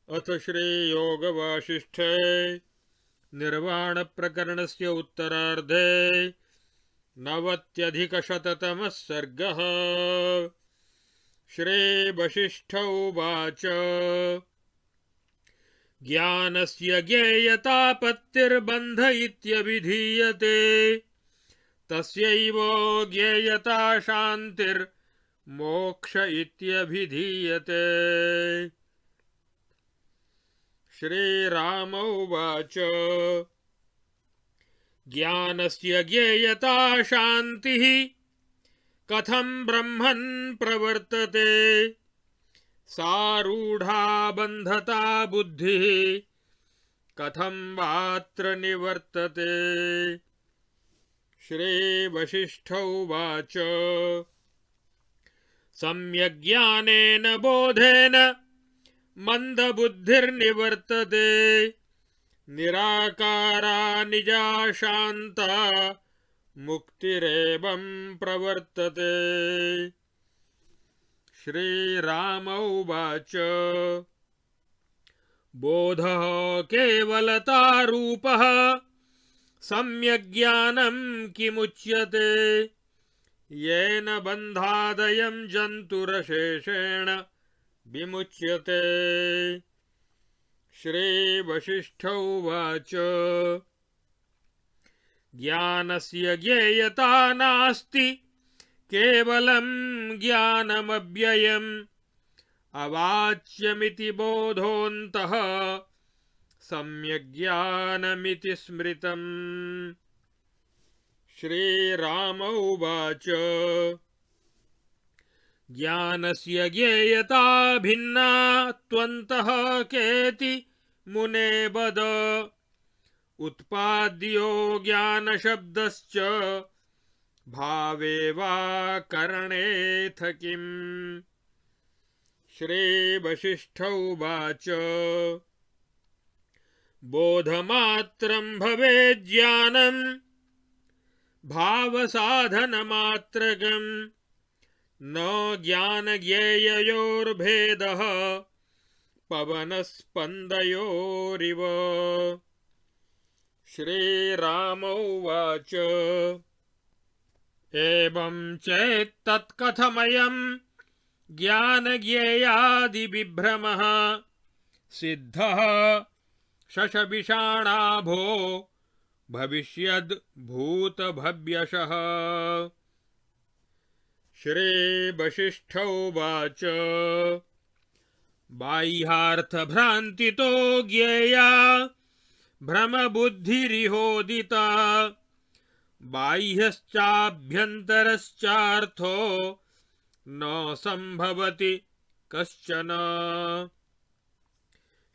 अथ श्रीयोगवासिष्ठे निर्वाणप्रकरणस्य उत्तरार्धे 90+शततमः सर्गः। श्रीवसिष्ठ उवाच ज्ञानस्य ज्ञेयतापत्तिर्बन्ध इत्यभिधीयते तस्यैव ज्ञेयता शान्तिर्मोक्ष इत्यभिधीयते। श्रीराम उवाच ज्ञानस्य ज्ञेयता शान्तिः कथं ब्रह्मन् प्रवर्तते सारूढा बन्धता बुद्धिः कथं वात्र निवर्तते। श्रीवसिष्ठ उवाच सम्यग्ज्ञानेन बोधेन मन्दबुद्धिर्निवर्तते निराकारा निजा शान्ता मुक्तिरेवं प्रवर्तते। श्रीराम उवाच बोधः केवलता रूपः सम्यग्ज्ञानं किमुच्यते येन बन्धादयं जन्तुरशेषेण विमुच्यते। श्रीवसिष्ठ उवाच ज्ञानस्य ज्ञेयता नास्ति केवलं ज्ञानमव्ययम् अवाच्यमिति बोधोऽन्तः सम्यग्ज्ञानमिति स्मृतम्। श्रीराम उवाच ज्ञानस्य ज्ञेयता भिन्ना त्वन्तः केति मुने वद उत्पाद्यो ज्ञानशब्दश्च भावे वा करणेऽथ किम्। श्रीवसिष्ठ उवाच बोधमात्रं भवेज्ज्ञानं भावसाधनमात्रकम् न ज्ञानज्ञेययोर्भेदः पवनस्पन्दयोरिव। श्रीराम उवाच एवं चेत्तत्कथमयं ज्ञानज्ञेयादिविभ्रमः सिद्धः शशविषाणाभो भविष्यद्भूतभव्यशः। श्रीवसिष्ठ उवाच बाह्यार्थभ्रान्तितो ज्ञेया भ्रमबुद्धिरिहोदिता बाह्यश्चाभ्यन्तरश्चार्थो न सम्भवति कश्चन।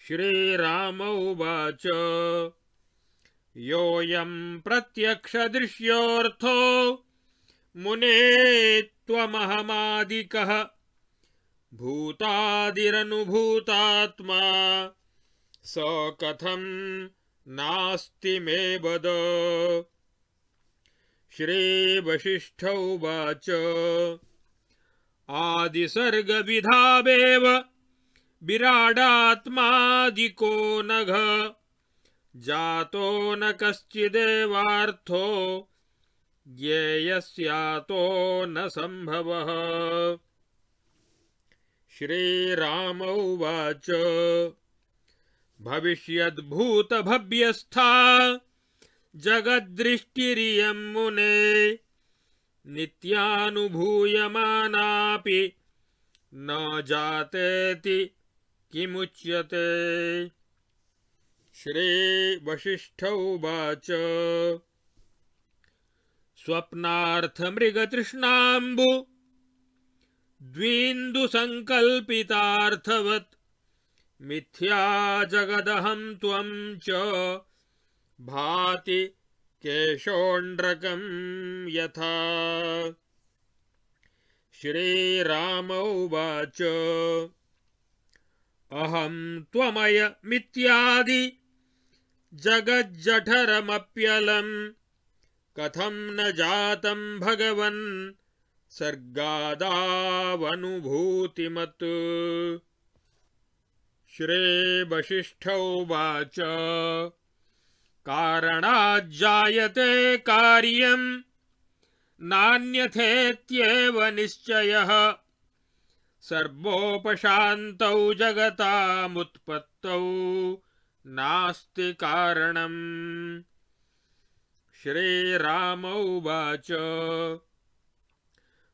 श्रीराम उवाच योऽयं प्रत्यक्षदृश्योऽर्थो मुने त्वमहमादिकः भूतादिरनुभूतात्मा स कथं नास्ति मे वद। श्रीवसिष्ठ उवाच आदिसर्गविधावेव विराडात्मादिको नघ जातो न कश्चिदेवार्थो ज्ञेयस्यातो न संभवः। श्रीराम उवाच भविष्यद्भूतभव्यस्था जगद्दृष्टिरियं मुने नित्यानुभूयमानापि न जातेति किमुच्यते। श्रीवसिष्ठ उवाच स्वप्नार्थमृगतृष्णाम्बु द्वीन्दुसङ्कल्पितार्थवत् मिथ्या जगदहं त्वं च भाति केशोण्ड्रकं यथा। श्रीराम उवाच अहं त्वमयमित्यादि जगज्जठरमप्यलं कथं न जातं भगवन् सर्गादावनुभूतिमत्। श्रीवसिष्ठोवाच कारणाज्जायते कार्यं नान्यथेत्येव निश्चयः सर्वोपशान्तौ जगतामुत्पत्तौ नास्ति कारणम्। श्रीराम उवाच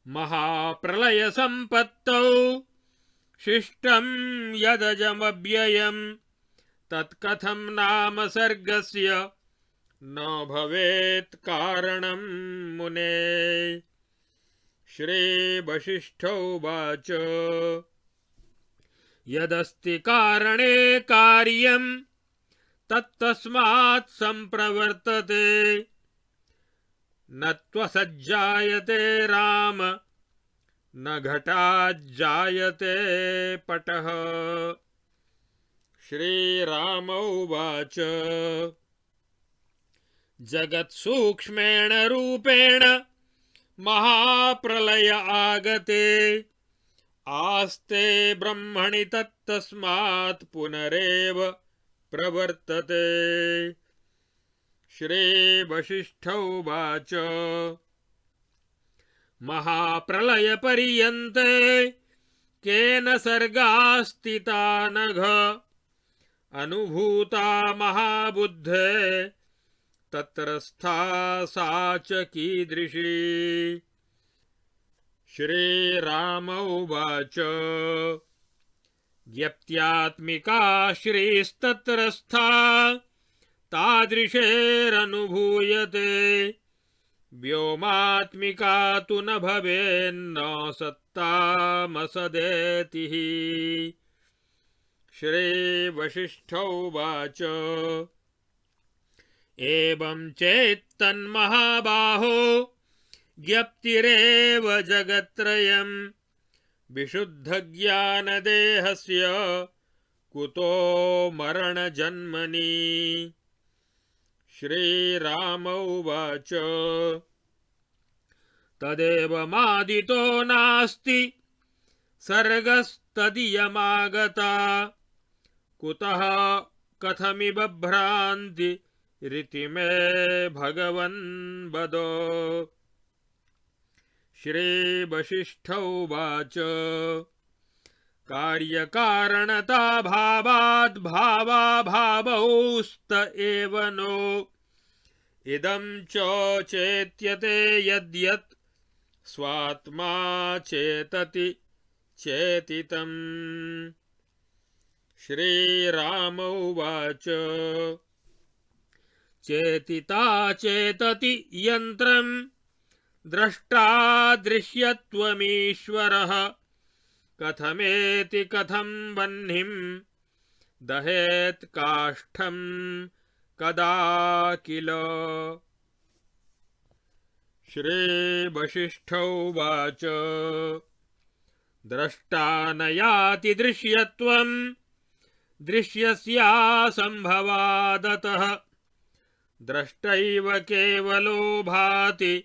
महाप्रलयसम्पत्तौ शिष्टं यदजमव्ययम् तत्कथं नाम सर्गस्य न भवेत् कारणं मुने। श्रीवसिष्ठोवाच यदस्ति कारणे कार्यं तत्तस्मात् सम्प्रवर्तते न त्वसज्जायते राम न घटाज्जायते पटः। श्रीराम उवाच जगत्सूक्ष्मेण रूपेण महाप्रलय आगते आस्ते ब्रह्मणि तत्तस्मात् पुनरेव प्रवर्तते। श्रीवसिष्ठोवाच महाप्रलयपर्यन्ते केन सर्गास्तिता नघ अनुभूता महाबुद्धे तत्रस्था सा च कीदृशी। श्रीराम उवाच ज्ञप्त्यात्मिका श्रीस्तत्रस्था तादृशेरनुभूयते व्योमात्मिका तु न भवेन्न सत्तामसदेतिः। श्रीवसिष्ठोवाच एवं चेत्तन्महाबाहो ज्ञप्तिरेव जगत्त्रयं विशुद्धज्ञानदेहस्य कुतो मरणजन्मनि। श्रीराम उवाच तदेवमादितो नास्ति सर्गस्तदीयमागता कुतः कथमिव भ्रान्ति रीति मे भगवन् वद। श्रीवसिष्ठोवाच कार्यकारणता भावाद् भावाभावौस्त एव नो इदं च चेत्यते यद्यत् स्वात्मा चेतति चेतितम्। श्रीराम उवाच चेतिता चेतति यन्त्रं द्रष्टा दृश्यत्वमीश्वरः कथमेति कथं वह्निं दहेत् काष्ठं कदा किल। श्रीवसिष्ठोवाच द्रष्टा न याति दृश्यत्वं दृश्यस्यासंभवादतः द्रष्टैव केवलो भाति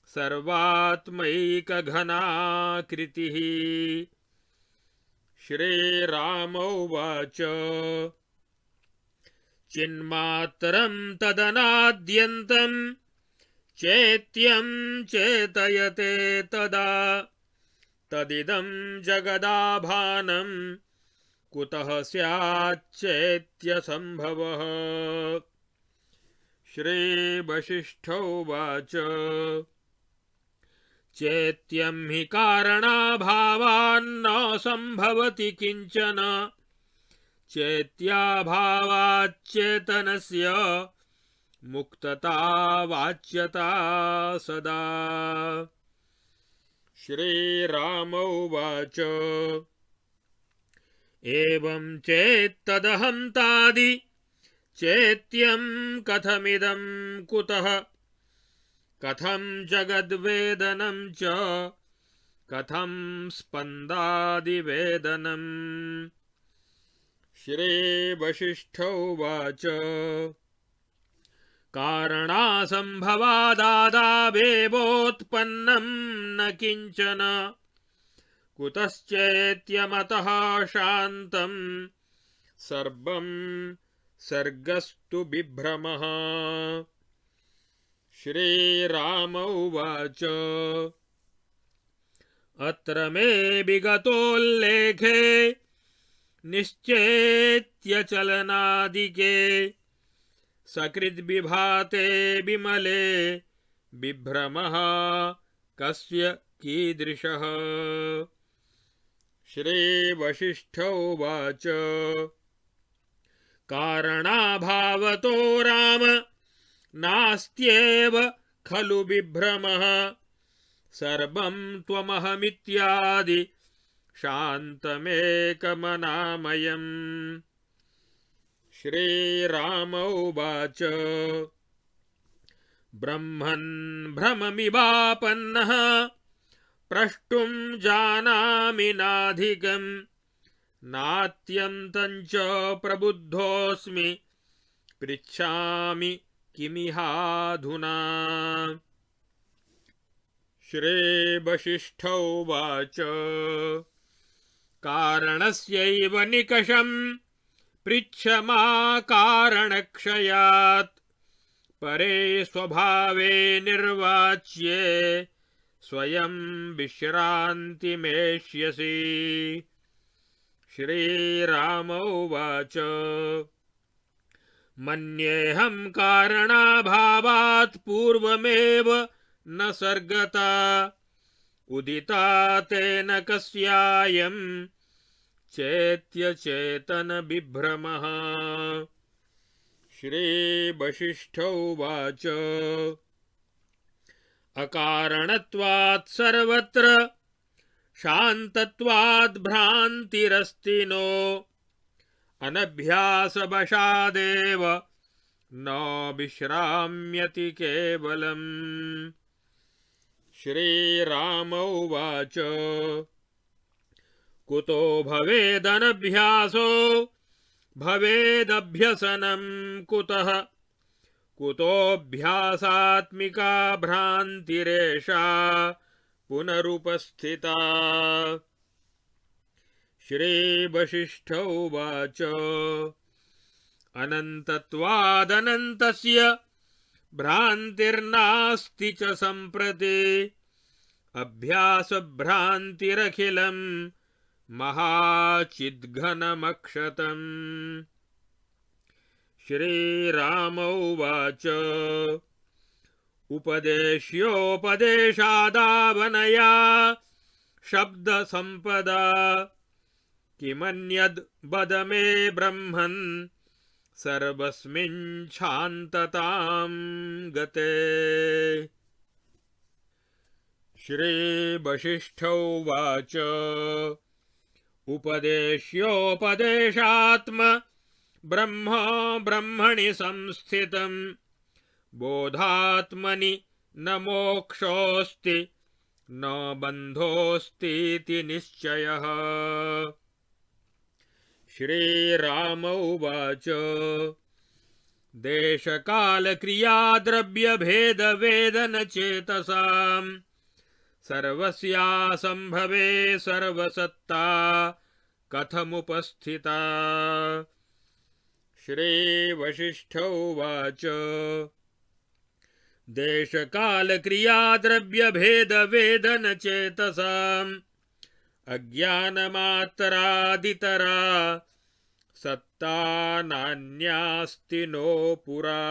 सर्वात्मैकघनाकृतिः। श्रीराम उवाच चिन्मात्रं तदनाद्यन्तं चेत्यं चेतयते तदा तदिदं जगदाभानं कुतः स्याच्चेत्यसंभवः। श्रीवसिष्ठोवाच चेत्यं हि कारणाभावान्न संभवति किंचन चेत्याभावाच्चेतनस्य मुक्तता वाच्यता सदा। श्रीराम उवाच एवं चेत्तदहंतादि चेत्यं कथमिदं कुतः कथं जगद्वेदनं च कथं स्पन्दादिवेदनम्। श्रीवसिष्ठोवाच कारणासंभवादादावेवोत्पन्नं न किंचन कुतश्चेत्यमतः शान्तं सर्वं सर्गस्तु बिभ्रमः। श्रीराम उवाच अत्र मे विगतोल्लेखे निश्चेत्यचलनादिके सकृद्विभाते विमले बिभ्रमः कस्य कीदृशः। श्रीवसिष्ठ उवाच कारणाभावतो राम नास्त्येव खलु विभ्रमः सर्वं त्वमहमित्यादि शान्तमेकमनामयम्। श्रीराम उवाच ब्रह्मन् भ्रममिवापन्नः प्रष्टुं जानामि नाधिकम् नात्यन्तं च प्रबुद्धोऽस्मि पृच्छामि किमिहाधुना। श्रीवसिष्ठ उवाच कारणस्यैव निकषं पृच्छ मा कारणक्षयात् परे स्वभावे निर्वाच्ये स्वयं विश्रान्तिमेष्यसि। श्रीराम उवाच मन्येऽहं कारणाभावात् पूर्वमेव न सर्गता उदिता तेन कस्यायं चेत्यचेतन बिभ्रमः। श्रीवसिष्ठ उवाच अकारणत्वात् सर्वत्र शान्तत्वात् भ्रान्तिरस्ति नो अनभ्यासवशादेव न विश्राम्यति केवलम्। श्रीराम उवाच कुतो भवेदनभ्यासो भवेदभ्यसनं कुतः कुतोऽभ्यासात्मिका भ्रान्तिरेषा पुनरुपस्थिता। श्रीवसिष्ठ उवाच अनन्तत्वादनन्तस्य भ्रान्तिर्नास्ति च सम्प्रति अभ्यासभ्रान्तिरखिलं महाचिद्घनमक्षतम्। श्रीराम उवाच उपदेश्योपदेशादावनया शब्दसम्पदा किमन्यद् वद मे ब्रह्मन् सर्वस्मिन् शान्ततां गते। श्रीवसिष्ठ उवाच उपदेश्योपदेशात्म ब्रह्म ब्रह्मणि संस्थितं बोधात्मनि न मोक्षोऽस्ति न बन्धोऽस्तीति निश्चयः। श्रीराम उवाच देशकालक्रियाद्रव्यभेदवेदनचेतसां सर्वस्यासम्भवे सर्वसत्ता कथमुपस्थिता। श्रीवसिष्ठ उवाच देशकालक्रियाद्रव्यभेदवेदनचेतसाम् अज्ञानमात्रादितरा सत्ता नान्यास्ति नो पुरा।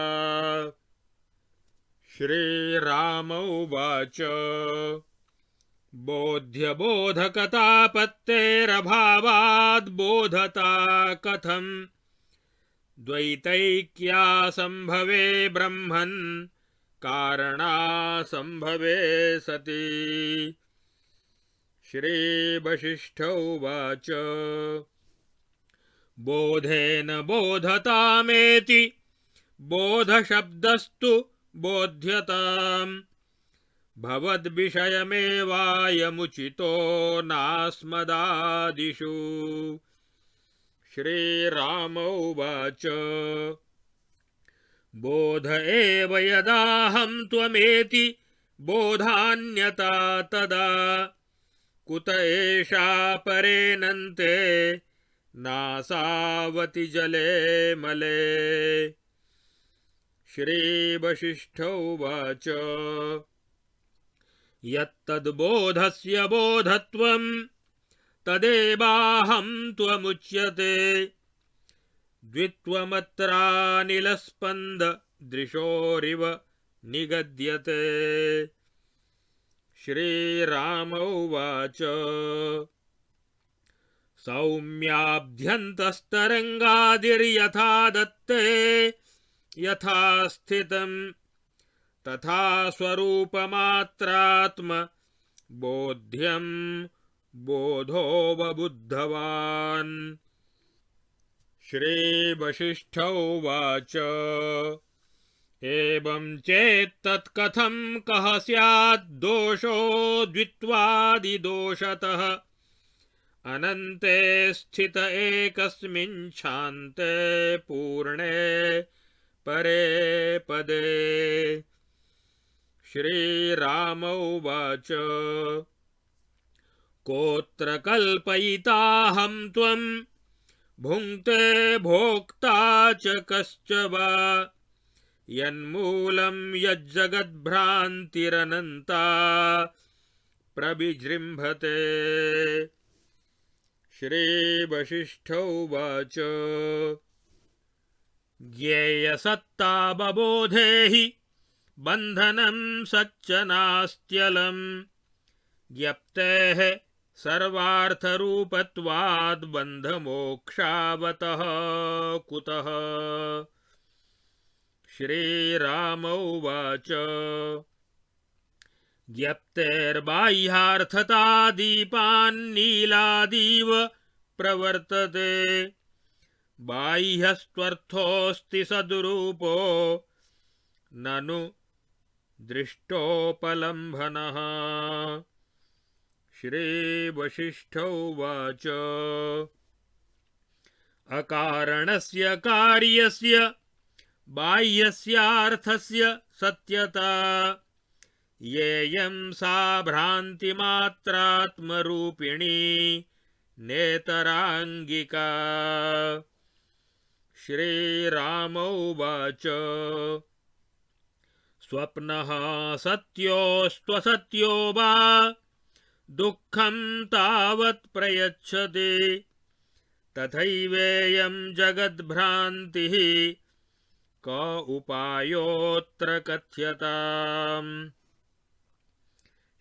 श्रीराम उवाच बोध्यबोधकतापत्तेरभावाद् बोधता कथम् द्वैतैक्यासम्भवे ब्रह्मन् कारणासम्भवे सति। श्रीवसिष्ठ उवाच बोधेन बोधतामेति बोधशब्दस्तु बोध्यताम् भवद्विषयमेवायमुचितो नास्मदादिषु। श्रीराम उवाच बोध एव यदाहं त्वमेति बोधान्यता तदा कुत एषा परेनन्ते नासावति जले मले। श्रीवसिष्ठोवाच यत्तद्बोधस्य बोधत्वं तदेवाहं त्वमुच्यते। द्वित्वमत्रानिलस्पन्ददृशोरिव निगद्यते। श्रीराम उवाच सौम्याभ्यन्तस्तरङ्गादिर्यथा दत्ते यथा स्थितं तथा स्वरूपमात्रात्म बोध्यं बोधोऽवबुद्धवान्। श्रीवसिष्ठ उवाच एवं चेत्तत्कथं कः स्यात् दोषो द्वित्वादिदोषतः। अनन्ते स्थित एकस्मिन् शान्ते पूर्णे परे पदे। श्रीराम उवाच कोऽत्र कल्पयिताहं त्वं भुङ्क्ते भोक्ता च कश्च वा। यन्मूलं यज्जगद्भ्रान्तिरनन्ता प्रविजृम्भते। श्रीवसिष्ठ उवाच ज्ञेयसत्तावबोधे हि बन्धनं सच्च नास्त्यलं। ज्ञप्तेः सर्वार्थरूपत्वाद् बन्धमोक्षावतः कुतः। श्रीराम उवाच ज्ञप्तेर्बाह्यार्थता दीपान्नीलादीव प्रवर्तते। बाह्यस्त्वर्थोऽस्ति सद्रूपो ननु दृष्टोपलम्भनः। श्रीवसिष्ठ उवाच अकारणस्य कार्यस्य बाह्यस्यार्थस्य सत्यता। येयं सा भ्रान्तिमात्रात्मरूपिणी नेतराङ्गिका। श्रीराम उवाच स्वप्नः सत्योऽस्त्वसत्यो वा दुःखं तावत् प्रयच्छति। तथैवेयं जगद्भ्रान्तिः क उपायोऽत्र कथ्यताम्।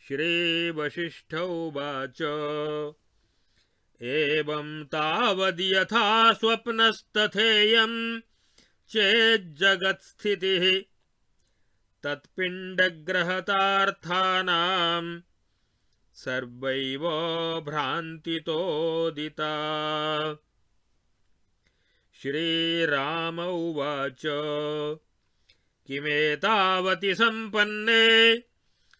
श्रीवसिष्ठ उवाच एवं तावद्यथा स्वप्नस्तथेयं चेज्जगत्स्थितिः। तत्पिण्डग्रहतार्थानां सर्वैव भ्रान्तितोदिता। श्रीराम उवाच किमेतावति सम्पन्ने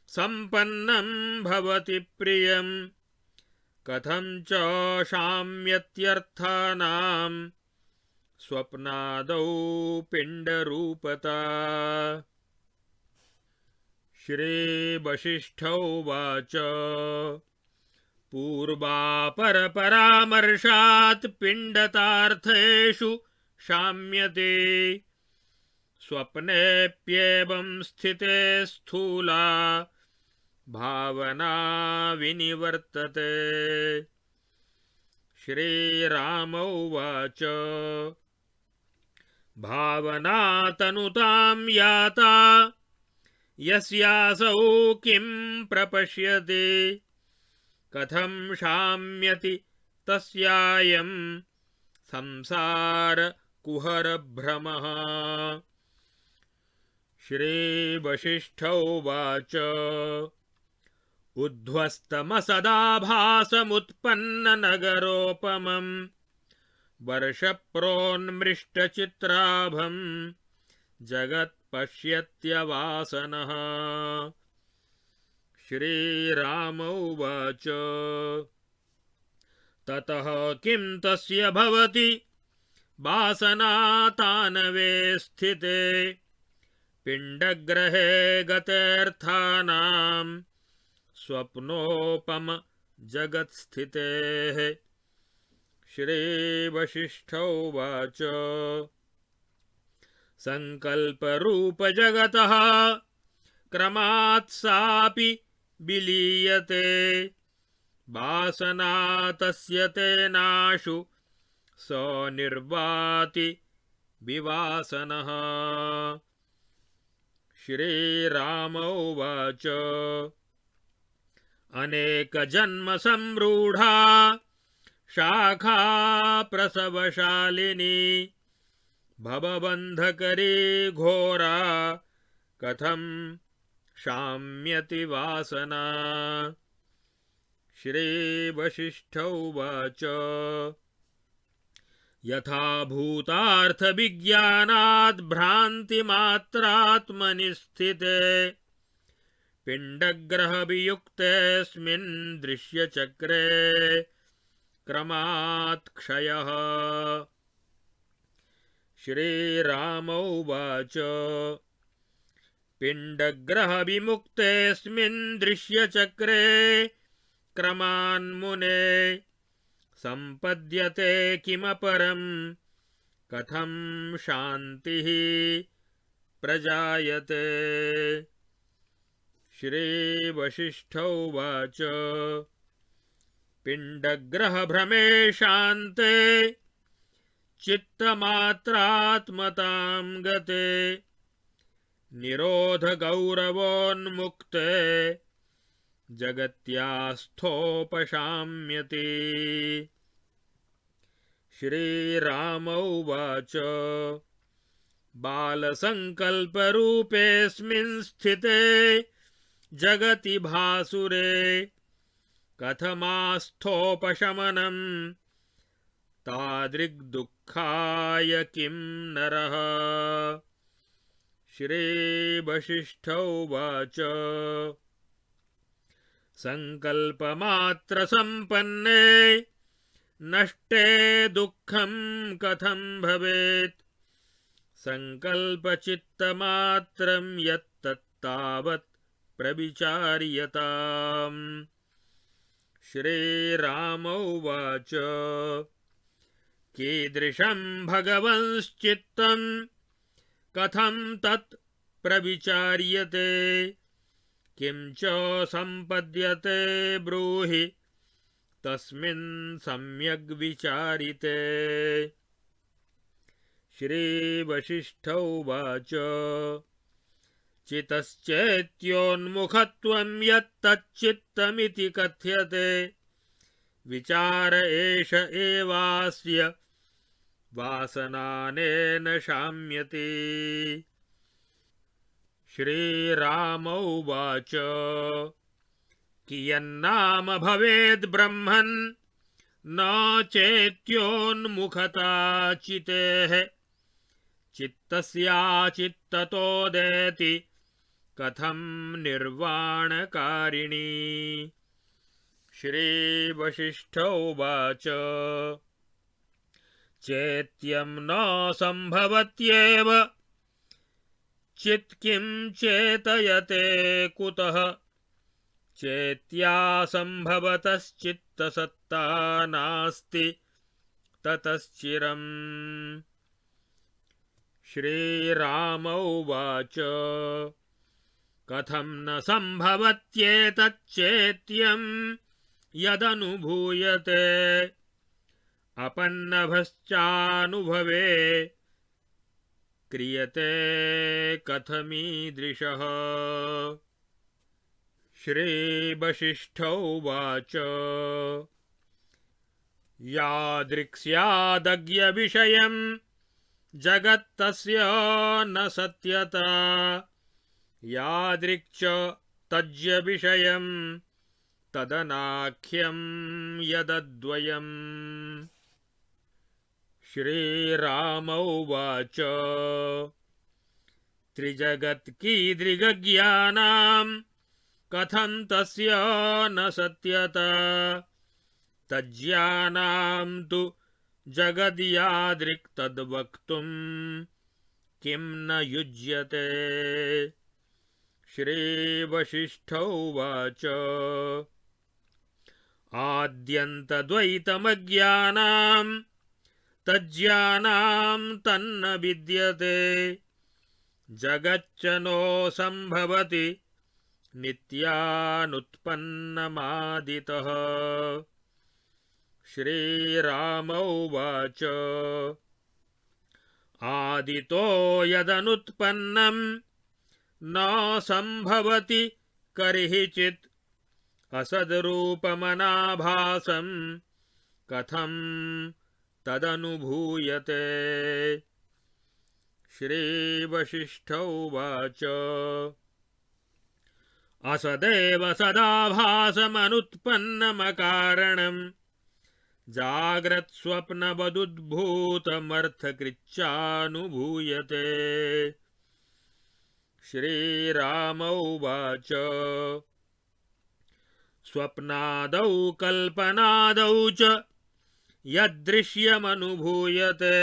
सम्पन्नं भवति प्रियं। कथं च शाम्यत्यर्थानां स्वप्नादौ पिण्डरूपता। श्रीवसिष्ठ उवाच पूर्वापरपरामर्शात् पिण्डतार्थेषु शाम्यते। स्वप्नेऽप्येवं स्थिते स्थूला भावना विनिवर्तते। श्रीराम उवाच भावना तनुतां याता यस्यासौ किं प्रपश्यति। कथं शाम्यति तस्यायं संसारकुहरभ्रमः। श्रीवसिष्ठ उवाच उद्ध्वस्तमसदाभासमुत्पन्ननगरोपमं वर्षप्रोन्मृष्टचित्राभं जगत्पश्यत्यवासनः। श्रीराम उवाच ततः किं तस्य भवति वासनातानवे स्थिते। पिण्डग्रहे गतेऽर्थानां स्वप्नोपम जगत्स्थितेः। श्रीवसिष्ठ उवाच संकल्परूपजगतः क्रमात् सापि विलीयते वासना तस्य तेनाशु स निर्वाति विवासनः। श्रीराम उवाच अनेकजन्मसम्रूढा शाखा प्रसवशालिनी भवबन्धकरी घोरा कथं शाम्यति वासना। श्रीवसिष्ठ उवाच यथा भूतार्थविज्ञानाद् भ्रान्तिमात्रात्मनि स्थिते पिण्डग्रहवियुक्तेऽस्मिन् दृश्यचक्रे क्रमात् क्षयः। श्रीराम उवाच पिण्डग्रहविमुक्तेऽस्मिन् दृश्यचक्रे क्रमान्मुने सम्पद्यते किमपरं कथं शान्तिः प्रजायते। श्रीवसिष्ठ उवाच पिण्डग्रहभ्रमे शान्ते चित्तमात्रात्मतां गते निरोधगौरवोन्मुक्ते जगत्यास्थोपशाम्यति। श्रीराम उवाच बालसङ्कल्परूपेऽस्मिन् स्थिते जगति भासुरे कथमास्थोपशमनं तादृग्दुःखाय किं नरः। श्रीवसिष्ठ उवाच संकल्पमात्रसम्पन्ने नष्टे दुःखं कथं भवेत् संकल्पचित्तमात्रं यत्तत्तावत् प्रविचार्यताम्। श्रीराम उवाच कीदृशं भगवंश्चित्तं कथं तत् प्रविचार्यते किं च सम्पद्यते ब्रूहि तस्मिन् सम्यग् विचारिते। श्रीवसिष्ठ उवाच चितश्चेत्योन्मुखत्वं यत्तच्चित्तमिति कथ्यते विचार एष एवास्य वासनानेन शाम्यति। श्रीराम उवाच कियन्नाम भवेद् ब्रह्मन् न चेत्योन्मुखता चितेः चित्तस्याचित्ततोदेति कथं निर्वाणकारिणी। श्रीवसिष्ठ उवाच चेत्यं न सम्भवत्येव चित् किं चेतयते कुतः चेत्यासम्भवतश्चित्तसत्ता नास्ति ततश्चिरम्। श्रीराम उवाच कथं न सम्भवत्येतच्चेत्यं यदनुभूयते अपन्नभश्चानुभवे क्रियते कथमीदृशः। श्रीवसिष्ठ उवाच यादृक्स्यादज्ञविषयं जगत्तस्य न सत्यता यादृक्च तज्ज्यविषयं तदनाख्यं यदद्वयम्। श्रीराम उवाच त्रिजगत्कीदृग्ज्ञानां कथं तस्य न सत्यता तज्ज्ञानां तु जगद्यादृक् तद्वक्तुं किं न युज्यते। श्रीवसिष्ठ उवाच आद्यन्तद्वैतमज्ञानां तज्ज्ञानां तन्न विद्यते जगच्च नो सम्भवति नित्यानुत्पन्नमादितः। श्रीराम उवाच आदितो यदनुत्पन्नं न सम्भवति कर्हिचित् असद्रूपमनाभासं कथं तदनुभूयते। श्रीवसिष्ठ उवाच असदेव सदाभासमनुत्पन्नमकारणम् जाग्रत्स्वप्नवदुद्भूतमर्थकृच्छानुभूयते। श्रीराम उवाच स्वप्नादौ कल्पनादौ च यदृश्यमनुभूयते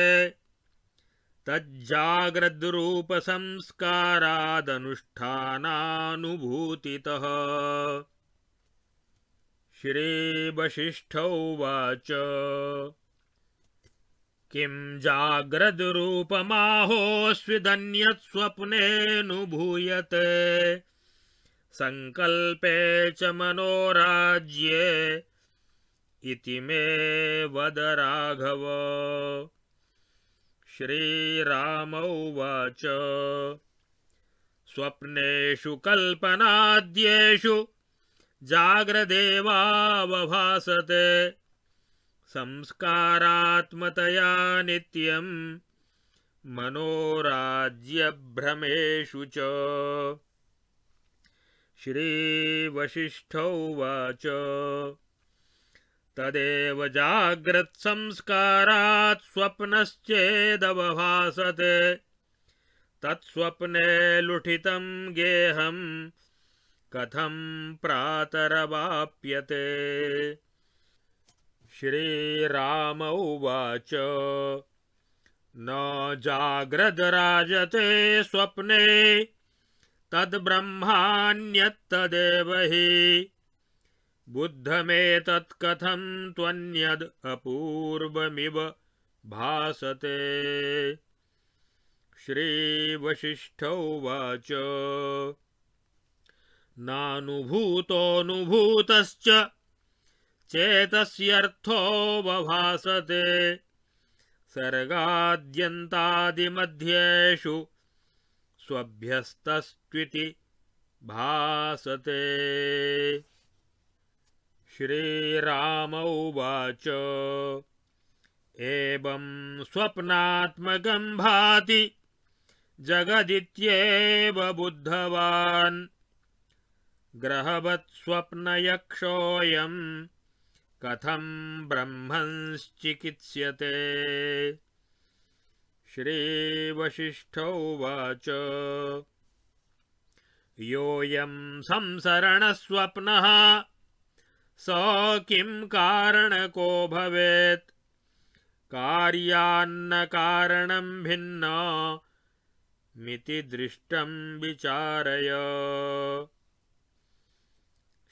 तज्जाग्रद्रूपसंस्कारादनुष्ठानानुभूतितः। श्रीवसिष्ठ उवाच किं जाग्रद्रूपमाहोस्विदन्यत्स्वप्नेऽनुभूयते संकल्पे च मनोराज्ये इति मे वद राघव। श्रीराम उवाच स्वप्नेषु कल्पनाद्येषु जाग्रदेवावभासते संस्कारात्मतया नित्यं मनोराज्यभ्रमेषु च। श्रीवसिष्ठ उवाच तदेव जाग्रत्संस्कारात् स्वप्नश्चेदवभासते तत्स्वप्ने लुठितं गेहं कथं प्रातरवाप्यते। श्रीराम उवाच न जाग्रद्राजते स्वप्ने तद्ब्रह्मान्यत्तदेव हि बुद्धमेतत्कथं त्वन्यद् अपूर्वमिव भासते। श्रीवसिष्ठ उवाच नानुभूतोऽनुभूतश्च चेतस्यर्थोऽवभासते सर्गाद्यन्तादिमध्येषु स्वभ्यस्तस्त्विति भासते। श्रीराम उवाच एवं स्वप्नात्मकं भाति जगदित्येव बुद्धवान् ग्रहवत् स्वप्नयक्षोऽयं कथं ब्रह्मंश्चिकित्स्यते। श्रीवसिष्ठ उवाच योऽयं संसरणस्वप्नः स किं कारणको भवेत् कार्यान्न कारणं भिन्न मिति दृष्टं विचारय।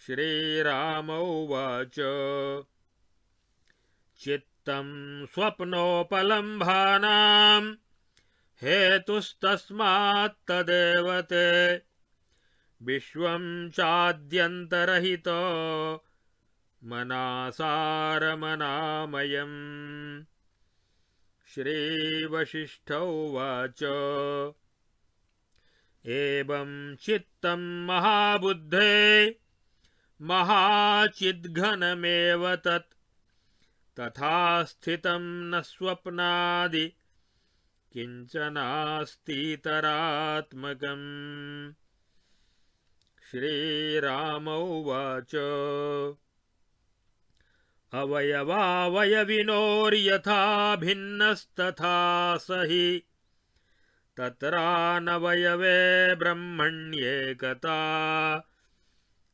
श्रीराम उवाच चित्तं स्वप्नोपलम्भानां हेतुस्तस्मात् तदेव ते विश्वं चाद्यन्तरहितो मनासारमनामयम्। श्रीवसिष्ठ उवाच एवं चित्तं महाबुद्धे महाचिद्घनमेव तत् तथा स्थितं न स्वप्नादि किञ्चनास्तीतरात्मकम्। श्रीराम उवाच अवयवावयविनोर्यथा भिन्नस्तथा स हि तत्रानवयवे ब्रह्मण्येकता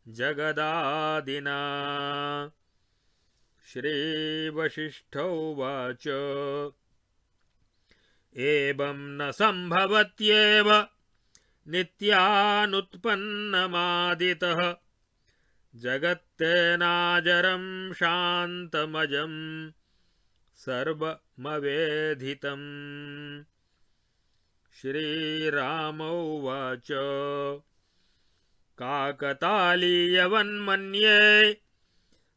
जगदादिना। श्रीवसिष्ठ उवाच एवं न सम्भवत्येव नित्यानुत्पन्नमादितः जगत्तेनाजरं शान्तमजं सर्वमवेधितम्। श्रीराम उवाच काकतालीयवन्मन्ये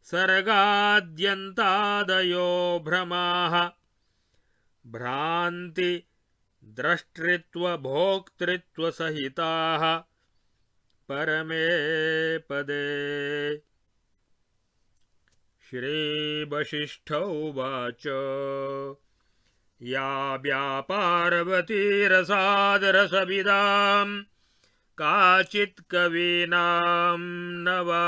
सर्गाद्यन्तादयो भ्रमाः भ्रान्ति द्रष्टृत्वभोक्तृत्वसहिताः परमे पदे। श्रीवसिष्ठ उवाच या व्यापारवती रसादरसविदां काचित् कवीनां न वा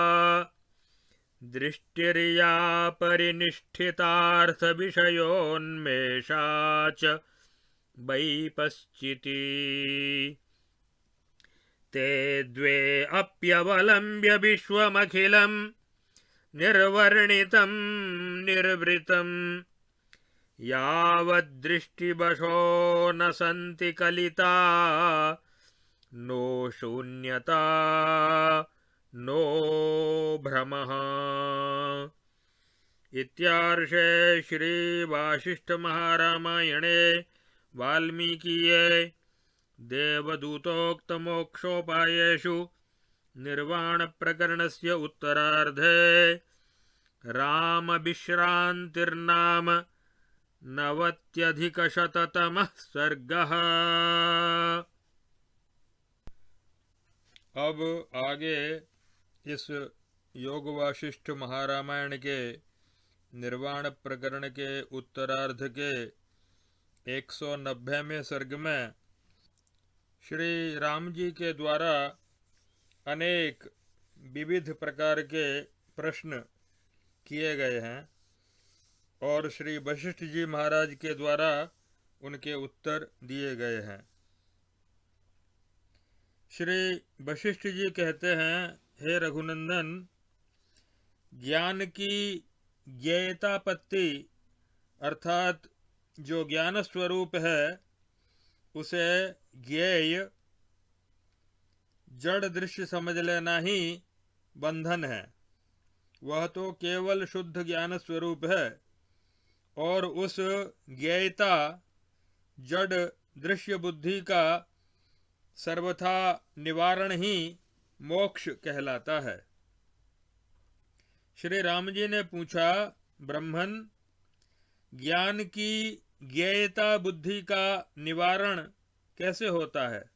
दृष्टिर्या परिनिष्ठितार्थविषयोन्मेषा च वैपश्चिती। ते द्वे अप्यवलम्ब्य विश्वमखिलं निर्वर्णितं निर्वृतं यावद्दृष्टिवशो न सन्ति कलिता नो शून्यता नो भ्रमः। इत्यार्षे श्रीवासिष्ठमहारामायणे वाल्मीकीये देवदूतोक्तमोक्षोपायेषु निर्वाणप्रकरणस्य उत्तरार्धे रामविश्रान्तिर्नाम 90+100तमः सर्गः। अब आगे इस योग वासिष्ठ महारामायण के निर्वाण प्रकरण के उत्तरार्ध के 190वें सर्ग में श्री राम जी के द्वारा अनेक विविध प्रकार के प्रश्न किए गए हैं और श्री वशिष्ठ जी महाराज के द्वारा उनके उत्तर दिए गए हैं। श्री वशिष्ठ जी कहते हैं, हे रघुनंदन, ज्ञान की ज्ञेयतापत्ति अर्थात जो ज्ञान स्वरूप है उसे ज्ञेय जड़ दृश्य समझ लेना ही बंधन है। वह तो केवल शुद्ध ज्ञान स्वरूप है और उस ज्ञेयता जड़ दृश्य बुद्धि का सर्वथा निवारण ही मोक्ष कहलाता है। श्री राम जी ने पूछा, ब्रह्मन, ज्ञान की ज्ञेयता बुद्धि का निवारण कैसे होता है?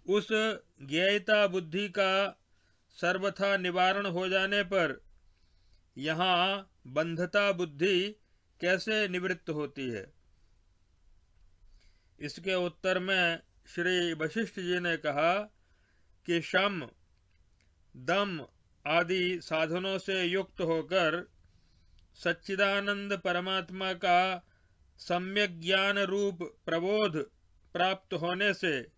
उस ज्ञेयता बुद्धि का सर्वथा निवारण हो जाने पर यहाँ बंधता बुद्धि कैसे निवृत्त होती है? इसके उत्तर में श्री वशिष्ठ जी ने कहा कि शम, दम आदि साधनों से युक्त होकर सच्चिदानंद परमात्मा का सम्यक ज्ञान रूप प्रबोध प्राप्त होने से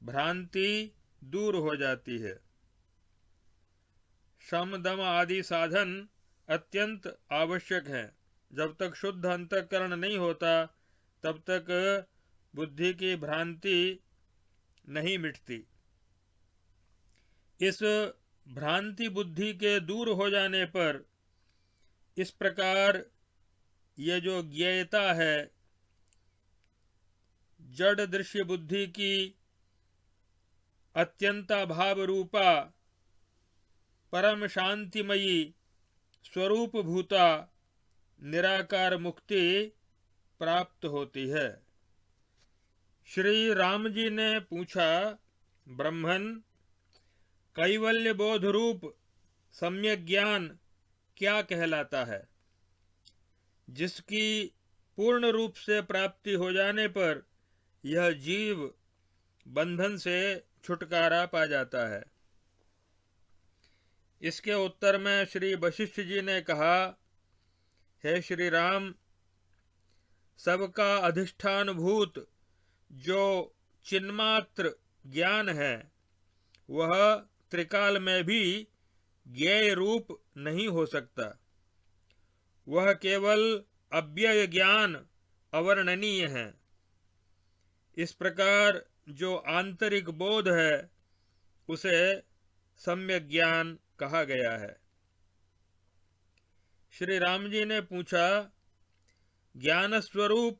भ्रांति दूर हो जाती है। शम दम आदि साधन अत्यंत आवश्यक है। जब तक शुद्ध अंतःकरण नहीं होता तब तक बुद्धि की भ्रांति नहीं मिटती। इस भ्रांति बुद्धि के दूर हो जाने पर इस प्रकार ये जो ज्ञेयता है जड़ दृश्य बुद्धि की अत्यंताभाव रूपा परम शांतिमयी स्वरूप भूता निराकार मुक्ति प्राप्त होती है। श्री राम जी ने पूछा, ब्रह्मन, कैवल्य बोध रूप सम्यक ज्ञान क्या कहलाता है? जिसकी पूर्ण रूप से प्राप्ति हो जाने पर यह जीव बंधन से छुटकारा पा जाता है। इसके उत्तर में श्री वशिष्ठ जी ने कहा, हे श्री राम, सबका अधिष्ठान भूत जो चिन्मात्र ज्ञान है वह त्रिकाल में भी ज्ञेय रूप नहीं हो सकता। वह केवल अव्यय ज्ञान अवर्णनीय है। इस प्रकार जो आंतरिक बोध है उसे सम्यक ज्ञान कहा गया है। श्री राम जी ने पूछा, ज्ञान स्वरूप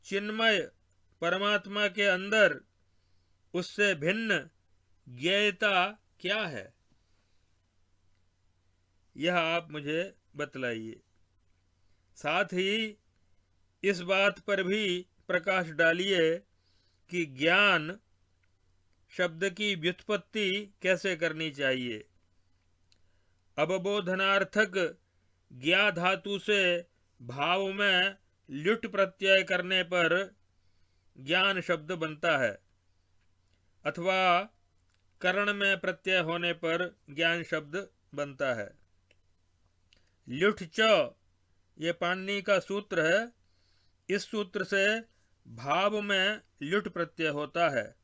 चिन्मय परमात्मा के अंदर उससे भिन्न ज्ञेयता क्या है, यह आप मुझे बतलाइए। साथ ही इस बात पर भी प्रकाश डालिए कि ज्ञान शब्द की व्युत्पत्ति कैसे करनी चाहिए। अवबोधनार्थक ज्ञा धातु से भाव में ल्युट प्रत्यय करने पर ज्ञान शब्द बनता है, अथवा करण में प्रत्यय होने पर ज्ञान शब्द बनता है। ल्युट च ये पाणिनि का सूत्र है। इस सूत्र से भाव में ल्युट प्रत्यय होता है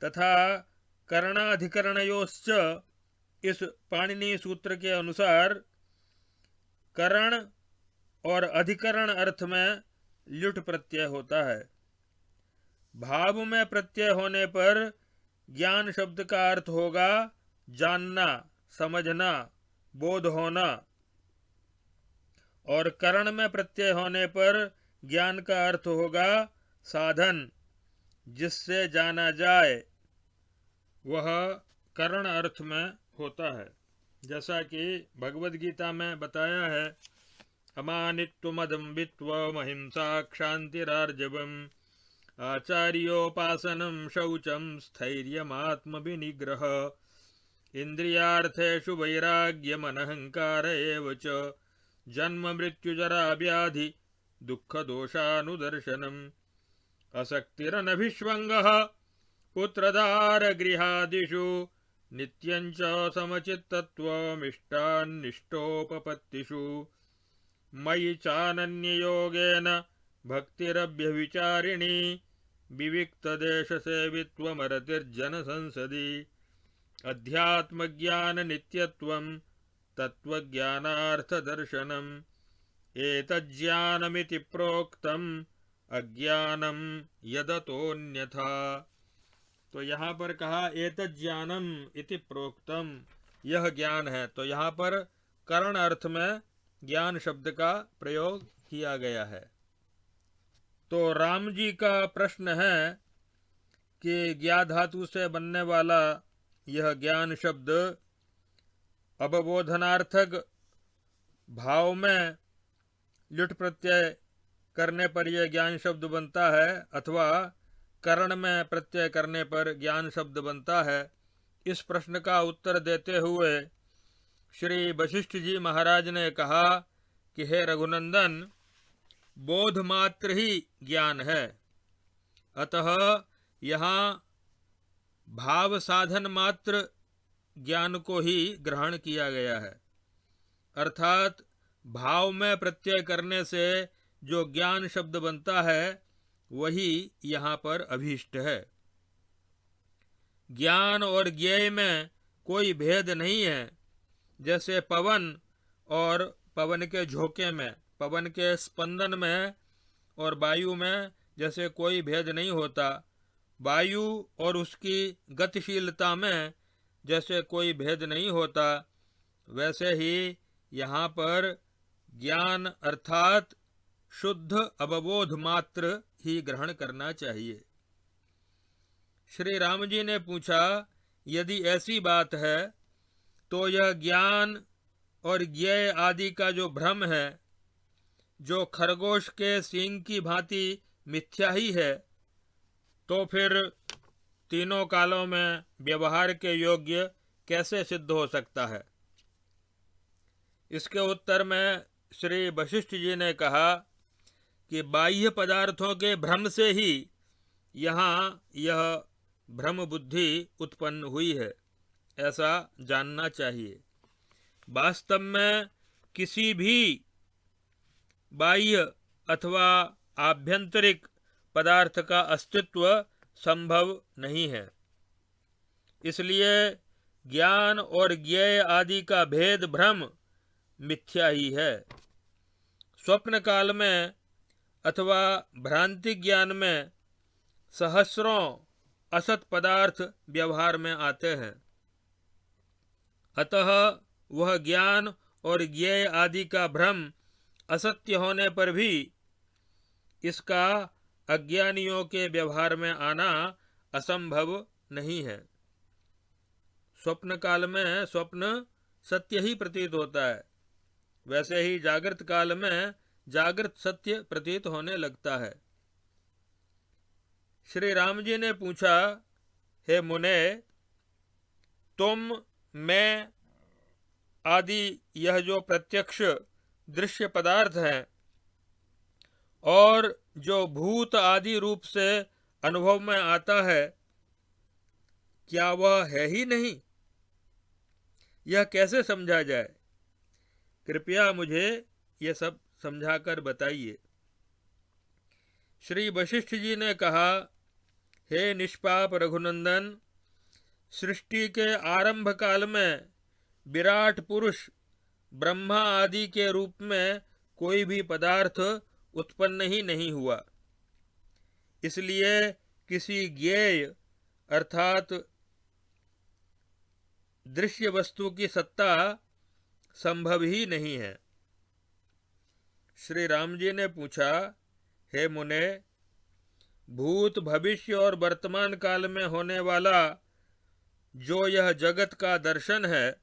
तथा करणाधिकरणयोश्च इस पाणिनि सूत्र के अनुसार करण और अधिकरण अर्थ में ल्युट प्रत्यय होता है। भाव में प्रत्यय होने पर ज्ञान शब्द का अर्थ होगा जानना, समझना, बोध होना, और करण में प्रत्यय होने पर ज्ञान का अर्थ होगा साधन, जिससे जाना जाए, वह करण अर्थ में होता है। जैसा कि भगवद गीता में बताया है, अमानित्वमदम्बित्वम् अहिंसा क्षान्तिरार्जवम् आचार्योपासनं शौचं स्थैर्यमात्मविनिग्रह इन्द्रियार्थेषु वैराग्यमनहंकार एव च जन्म मृत्युजरा व्याधि दुःखदोषानुदर्शनम् असक्तिरनभिष्वङ्गः पुत्रदारगृहादिषु नित्यं च समचित्तत्वमिष्टान्निष्टोपपत्तिषु मयि चानन्ययोगेन भक्तिरभ्यविचारिणी विविक्तदेशसेवित्वमरतिर्जनसंसदि अध्यात्मज्ञाननित्यत्वं तत्त्वज्ञानार्थदर्शनम् एतज्ज्ञानमिति प्रोक्तम् अज्ञानम यदतोऽन्यथा। तो यहाँ पर कहा एतज्ज्ञानम इति प्रोक्तम, यह ज्ञान है। तो यहाँ पर करण अर्थ में ज्ञान शब्द का प्रयोग किया गया है। तो राम जी का प्रश्न है कि ज्ञा धातु से बनने वाला यह ज्ञान शब्द अवबोधनार्थक भाव में ल्युट प्रत्यय करने पर यह ज्ञान शब्द बनता है, अथवा करण में प्रत्यय करने पर ज्ञान शब्द बनता है। इस प्रश्न का उत्तर देते हुए श्री वशिष्ठ जी महाराज ने कहा कि हे रघुनंदन, बोध मात्र ही ज्ञान है, अतः यहाँ भाव साधन मात्र ज्ञान को ही ग्रहण किया गया है। अर्थात भाव में प्रत्यय करने से जो ज्ञान शब्द बनता है वही यहाँ पर अभीष्ट है। ज्ञान और ज्ञेय में कोई भेद नहीं है। जैसे पवन और पवन के झोंके में, पवन के स्पंदन में और वायु में जैसे कोई भेद नहीं होता, वायु और उसकी गतिशीलता में जैसे कोई भेद नहीं होता, वैसे ही यहाँ पर ज्ञान अर्थात शुद्ध अवबोध मात्र ही ग्रहण करना चाहिए। श्री राम जी ने पूछा, यदि ऐसी बात है तो यह ज्ञान और ज्ञेय आदि का जो भ्रम है, जो खरगोश के सींग की भांति मिथ्या ही है, तो फिर तीनों कालों में व्यवहार के योग्य कैसे सिद्ध हो सकता है। इसके उत्तर में श्री वशिष्ठ जी ने कहा कि बाह्य पदार्थों के भ्रम से ही यहाँ यह भ्रम बुद्धि उत्पन्न हुई है, ऐसा जानना चाहिए। वास्तव में किसी भी बाह्य अथवा आभ्यंतरिक पदार्थ का अस्तित्व संभव नहीं है। इसलिए ज्ञान और ज्ञेय आदि का भेद भ्रम मिथ्या ही है। स्वप्न काल में अथवा भ्रांति ज्ञान में सहस्रों असत पदार्थ व्यवहार में आते हैं। अतः वह ज्ञान और ज्ञेय आदि का भ्रम असत्य होने पर भी इसका अज्ञानियों के व्यवहार में आना असंभव नहीं है। स्वप्न काल में स्वप्न सत्य ही प्रतीत होता है, वैसे ही जागृत काल में जागृत सत्य प्रतीत होने लगता है। श्री राम जी ने पूछा, हे मुने, तुम, मैं आदि यह जो प्रत्यक्ष दृश्य पदार्थ हैं और जो भूत आदि रूप से अनुभव में आता है, क्या वह है ही नहीं? यह कैसे समझा जाए? कृपया मुझे यह सब समझाकर बताइए। श्री वशिष्ठ जी ने कहा, हे निष्पाप रघुनंदन, सृष्टि के आरंभ काल में विराट पुरुष ब्रह्मा आदि के रूप में कोई भी पदार्थ उत्पन्न ही नहीं हुआ। इसलिए किसी ज्ञेय अर्थात दृश्य वस्तु की सत्ता संभव ही नहीं है। श्री राम जी ने पूछा, हे मुने, भूत, भविष्य और वर्तमान काल में होने वाला जो यह जगत का दर्शन है,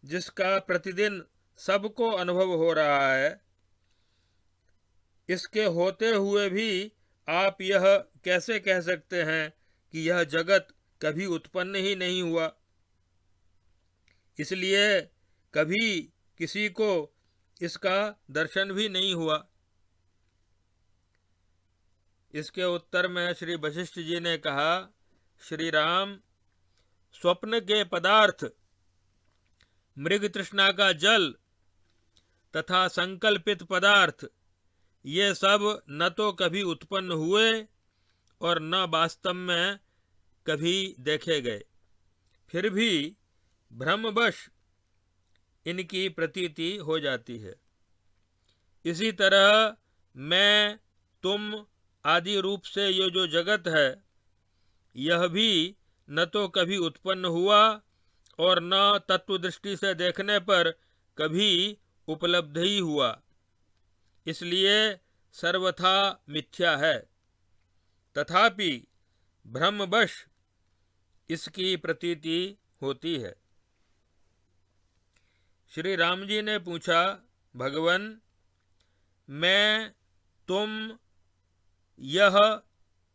जिसका प्रतिदिन सबको अनुभव हो रहा है, इसके होते हुए भी आप यह कैसे कह सकते हैं कि यह जगत कभी उत्पन्न ही नहीं हुआ? इसलिए कभी किसी को इसका दर्शन भी नहीं हुआ। इसके उत्तर में श्री वशिष्ठ जी ने कहा, श्री राम, स्वप्न के पदार्थ, मृग तृष्णा का जल तथा संकल्पित पदार्थ, ये सब न तो कभी उत्पन्न हुए और न वास्तव में कभी देखे गए, फिर भी भ्रमवश इनकी प्रतीति हो जाती है। इसी तरह मैं, तुम आदि रूप से ये जो जगत है, यह भी न तो कभी उत्पन्न हुआ और न तत्व दृष्टि से देखने पर कभी उपलब्ध ही हुआ, इसलिए सर्वथा मिथ्या है। तथापि भ्रमवश इसकी प्रतीति होती है। श्री राम जी ने पूछा, भगवन, मैं, तुम, यह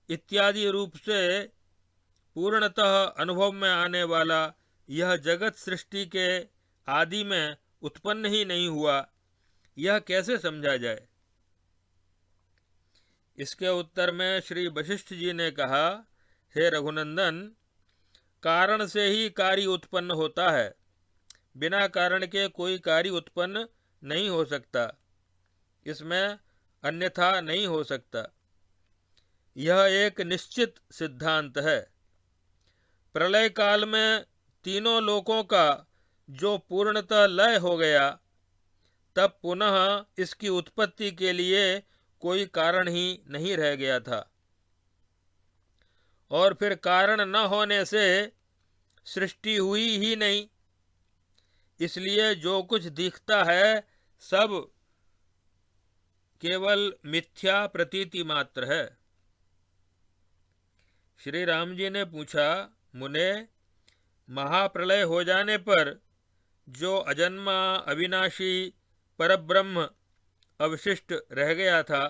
इत्यादि रूप से पूर्णतः अनुभव में आने वाला यह जगत सृष्टि के आदि में उत्पन्न ही नहीं हुआ, यह कैसे समझा जाए? इसके उत्तर में श्री वशिष्ठ जी ने कहा, हे रघुनंदन, कारण से ही कार्य उत्पन्न होता है, बिना कारण के कोई कार्य उत्पन्न नहीं हो सकता, इसमें अन्यथा नहीं हो सकता। यह एक निश्चित सिद्धांत है। प्रलय काल में तीनों लोकों का जो पूर्णतः लय हो गया, तब पुनः इसकी उत्पत्ति के लिए कोई कारण ही नहीं रह गया था, और फिर कारण न होने से सृष्टि हुई ही नहीं, इसलिए जो कुछ दिखता है सब केवल मिथ्या प्रतीति मात्र है। श्री राम जी ने पूछा, मुने, महाप्रलय हो जाने पर जो अजन्मा अविनाशी परब्रह्म अवशिष्ट रह गया था,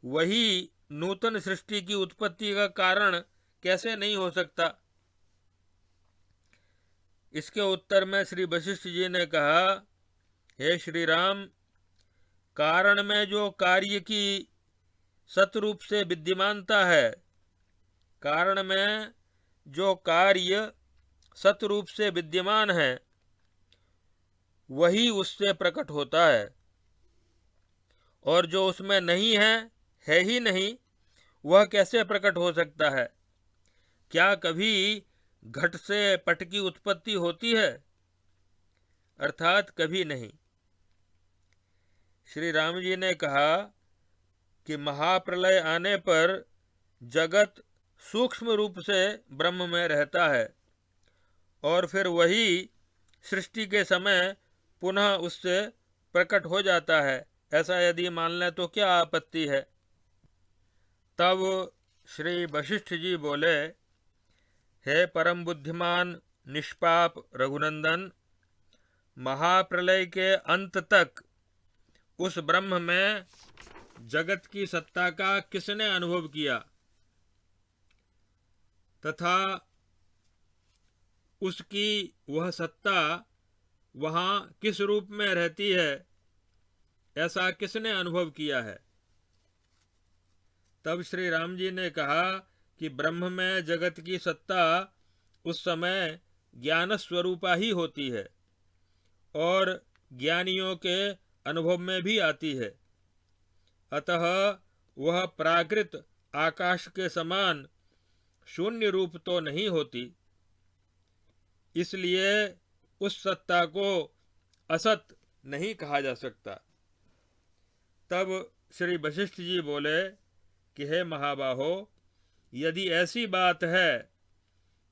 वही नूतन सृष्टि की उत्पत्ति का कारण कैसे नहीं हो सकता? इसके उत्तर में श्री वशिष्ठ जी ने कहा, हे श्री राम, कारण में जो कार्य की सतरूप से विद्यमानता है, कारण में जो कार्य सतरूप से विद्यमान है, वही उससे प्रकट होता है, और जो उसमें नहीं है ही नहीं, वह कैसे प्रकट हो सकता है? क्या कभी घट से पट की उत्पत्ति होती है? अर्थात कभी नहीं। श्री राम जी ने कहा कि महाप्रलय आने पर जगत सूक्ष्म रूप से ब्रह्म में रहता है और फिर वही सृष्टि के समय पुनः उससे प्रकट हो जाता है। ऐसा यदि मान लें तो क्या आपत्ति है। तब श्री वशिष्ठ जी बोले, हे परम बुद्धिमान निष्पाप रघुनंदन, महाप्रलय के अंत तक उस ब्रह्म में जगत की सत्ता का किसने अनुभव किया तथा उसकी वह सत्ता वहां किस रूप में रहती है, ऐसा किसने अनुभव किया है। तब श्री राम जी ने कहा कि ब्रह्म में जगत की सत्ता उस समय ज्ञान स्वरूपा ही होती है और ज्ञानियों के अनुभव में भी आती है। अतः वह प्राकृत आकाश के समान शून्य रूप तो नहीं होती, इसलिए उस सत्ता को असत नहीं कहा जा सकता। तब श्री वशिष्ठ जी बोले कि हे महाबाहो, यदि ऐसी बात है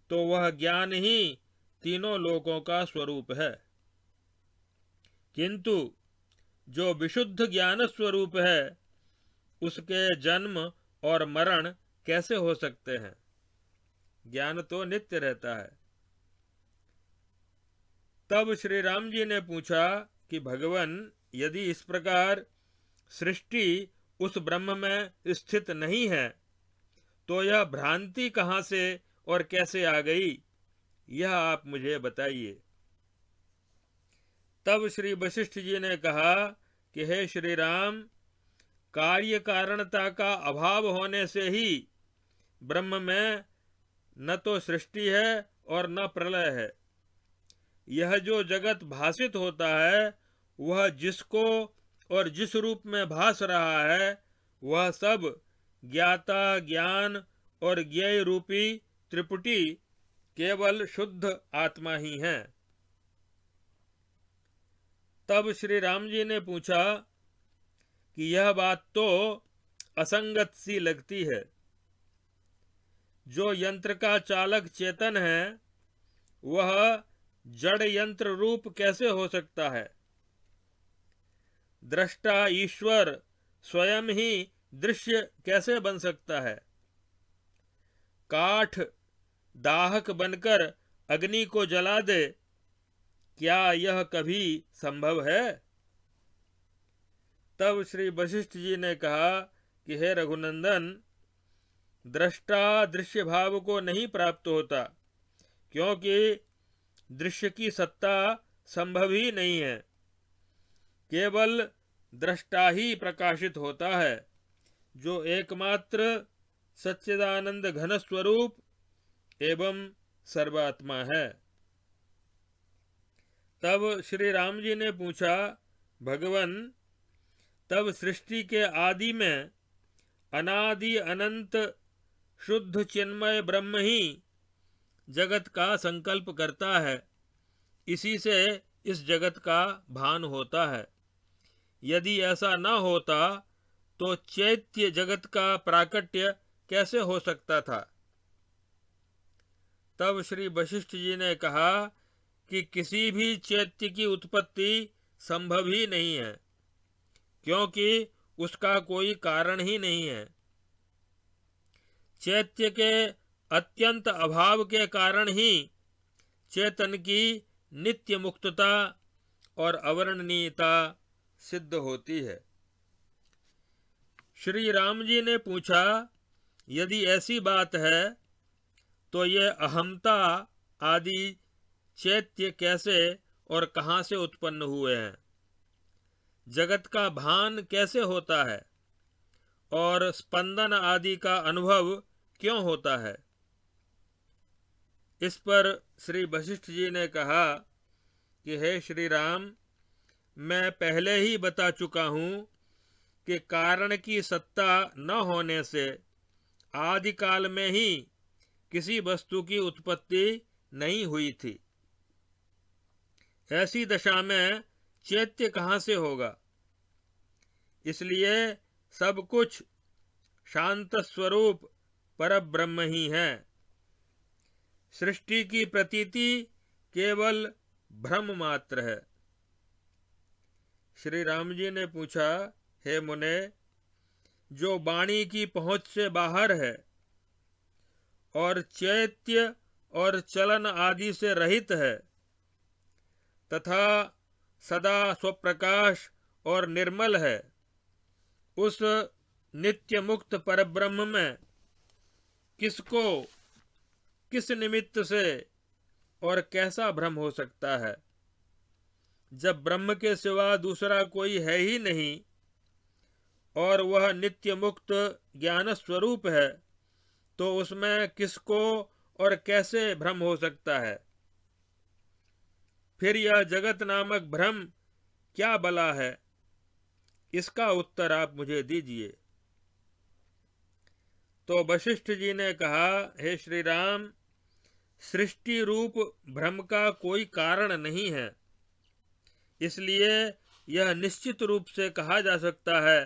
तो वह ज्ञान ही तीनों लोकों का स्वरूप है, किंतु जो विशुद्ध ज्ञान स्वरूप है उसके जन्म और मरण कैसे हो सकते हैं। ज्ञान तो नित्य रहता है। तब श्री राम जी ने पूछा कि भगवन, यदि इस प्रकार सृष्टि उस ब्रह्म में स्थित नहीं है तो यह भ्रांति कहां से और कैसे आ गई, यह आप मुझे बताइए। तब श्री वशिष्ठ जी ने कहा कि हे श्री राम, कार्य कारणता का अभाव होने से ही ब्रह्म में न तो सृष्टि है और न प्रलय है। यह जो जगत भासित होता है वह जिसको और जिस रूप में भास रहा है वह सब ज्ञाता, ज्ञान और ज्ञेय रूपी त्रिपुटी केवल शुद्ध आत्मा ही है। तब श्री राम जी ने पूछा कि यह बात तो असंगत सी लगती है। जो यंत्र का चालक चेतन है वह जड़ यंत्र रूप कैसे हो सकता है। दृष्टा ईश्वर स्वयं ही दृश्य कैसे बन सकता है। काठ दाहक बनकर अग्नि को जला दे, क्या यह कभी संभव है। तब श्री वशिष्ठ जी ने कहा कि हे रघुनंदन, दृष्टा दृश्य भाव को नहीं प्राप्त होता, क्योंकि दृश्य की सत्ता संभव ही नहीं है। केवल दृष्टा ही प्रकाशित होता है, जो एकमात्र सच्चिदानंद घन स्वरूप एवं सर्वात्मा है। तब श्री राम जी ने पूछा, भगवन, तब सृष्टि के आदि में अनादि अनंत शुद्ध चिन्मय ब्रह्म ही जगत का संकल्प करता है, इसी से इस जगत का भान होता है। यदि ऐसा न होता तो चैत्य जगत का प्राकट्य कैसे हो सकता था। तब श्री वशिष्ठ जी ने कहा कि किसी भी चैत्य की उत्पत्ति संभव ही नहीं है, क्योंकि उसका कोई कारण ही नहीं है। चैत्य के अत्यंत अभाव के कारण ही चेतन की नित्य मुक्तता और अवर्णनीयता सिद्ध होती है। श्री राम जी ने पूछा, यदि ऐसी बात है तो ये अहमता आदि चैत्य कैसे और कहां से उत्पन्न हुए हैं। जगत का भान कैसे होता है और स्पंदन आदि का अनुभव क्यों होता है। इस पर श्री वशिष्ठ जी ने कहा कि हे श्री राम, मैं पहले ही बता चुका हूं कि कारण की सत्ता न होने से आदि काल में ही किसी वस्तु की उत्पत्ति नहीं हुई थी। ऐसी दशा में चैत्य कहां से होगा। इसलिए सब कुछ शांत स्वरूप परब्रह्म ही है। सृष्टि की प्रतीति केवल भ्रम मात्र है। श्री राम जी ने पूछा, हे मुने, जो वाणी की पहुंच से बाहर है और चैत्य और चलन आदि से रहित है तथा सदा स्वप्रकाश और निर्मल है, उस नित्य मुक्त परब्रह्म में किसको किस निमित्त से और कैसा भ्रम हो सकता है? जब ब्रह्म के सिवा दूसरा कोई है ही नहीं और वह नित्य मुक्त ज्ञान स्वरूप है, तो उसमें किसको और कैसे भ्रम हो सकता है? फिर यह जगत नामक भ्रम क्या बला है? इसका उत्तर आप मुझे दीजिए। तो वशिष्ठ जी ने कहा, हे श्री राम, सृष्टि रूप भ्रम का कोई कारण नहीं है, इसलिए यह निश्चित रूप से कहा जा सकता है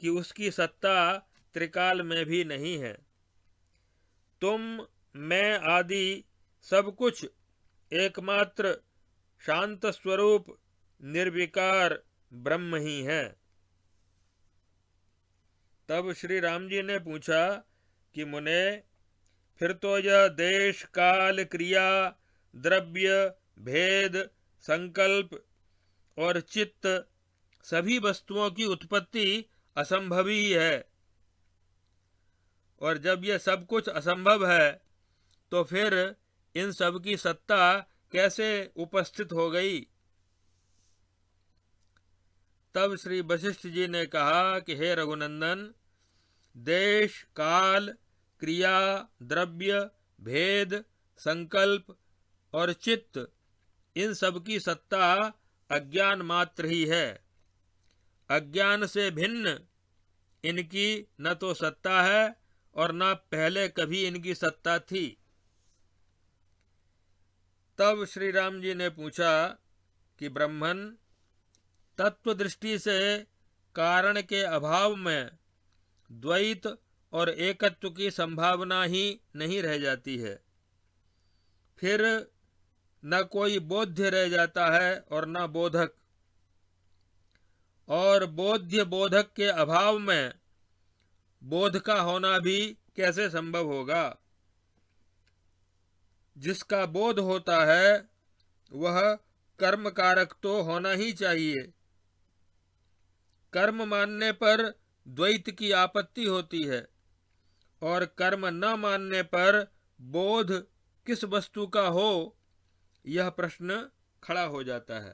कि उसकी सत्ता त्रिकाल में भी नहीं है। तुम, मैं आदि सब कुछ एकमात्र शांत स्वरूप निर्विकार ब्रह्म ही है। तब श्री राम जी ने पूछा कि मुने, फिर तो यह देश काल क्रिया द्रव्य भेद संकल्प और चित्त सभी वस्तुओं की उत्पत्ति असंभवी ही है, और जब यह सब कुछ असंभव है तो फिर इन सब की सत्ता कैसे उपस्थित हो गई? तब श्री वशिष्ठ जी ने कहा कि हे रघुनंदन, देश काल क्रिया द्रव्य भेद संकल्प और चित्त इन सब की सत्ता अज्ञान मात्र ही है। अज्ञान से भिन्न इनकी न तो सत्ता है और न पहले कभी इनकी सत्ता थी। तब श्री राम जी ने पूछा कि ब्रह्मन, तत्व दृष्टि से कारण के अभाव में द्वैत और एकत्व की संभावना ही नहीं रह जाती है, फिर न कोई बोध्य रह जाता है और न बोधक, और बोध्य बोधक के अभाव में बोध का होना भी कैसे संभव होगा? जिसका बोध होता है वह कर्म कारक तो होना ही चाहिए। कर्म मानने पर द्वैत की आपत्ति होती है और कर्म न मानने पर बोध किस वस्तु का हो, यह प्रश्न खड़ा हो जाता है।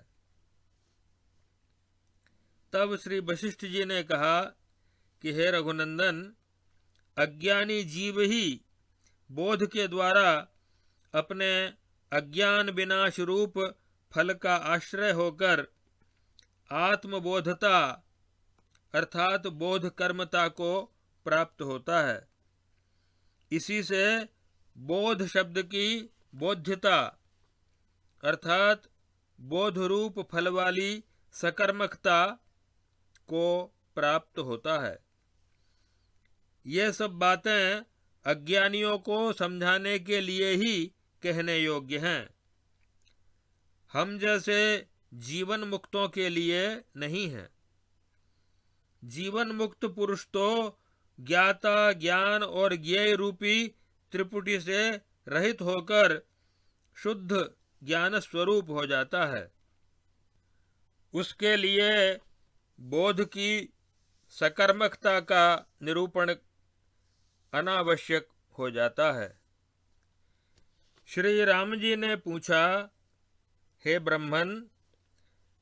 तब श्री वशिष्ठ जी ने कहा कि हे रघुनंदन, अज्ञानी जीव ही बोध के द्वारा अपने अज्ञान विनाश रूप फल का आश्रय होकर आत्मबोधता अर्थात बोध कर्मता को प्राप्त होता है। इसी से बोध शब्द की बोध्यता अर्थात बोध रूप फल वाली सकर्मकता को प्राप्त होता है। ये सब बातें अज्ञानियों को समझाने के लिए ही कहने योग्य हैं, हम जैसे जीवन मुक्तों के लिए नहीं हैं। जीवन मुक्त पुरुष तो ज्ञाता ज्ञान और ज्ञेय रूपी त्रिपुटी से रहित होकर शुद्ध ज्ञान स्वरूप हो जाता है। उसके लिए बोध की सकर्मकता का निरूपण अनावश्यक हो जाता है। श्री राम जी ने पूछा, हे ब्रह्मन,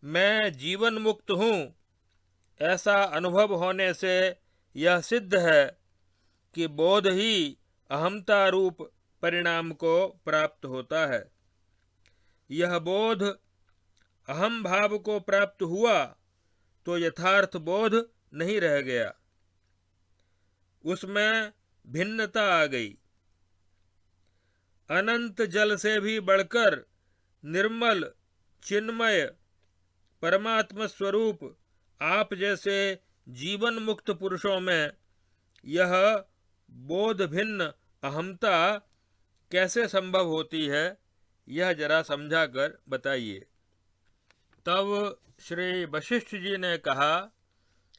मैं जीवन मुक्त हूँ ऐसा अनुभव होने से यह सिद्ध है कि बोध ही अहमता रूप परिणाम को प्राप्त होता है। यह बोध अहम भाव को प्राप्त हुआ तो यथार्थ बोध नहीं रह गया, उसमें भिन्नता आ गई। अनंत जल से भी बढ़कर निर्मल चिन्मय परमात्म स्वरूप आप जैसे जीवन मुक्त पुरुषों में यह बोध भिन्न अहमता कैसे संभव होती है, यह जरा समझा कर बताइए। तब श्री वशिष्ठ जी ने कहा,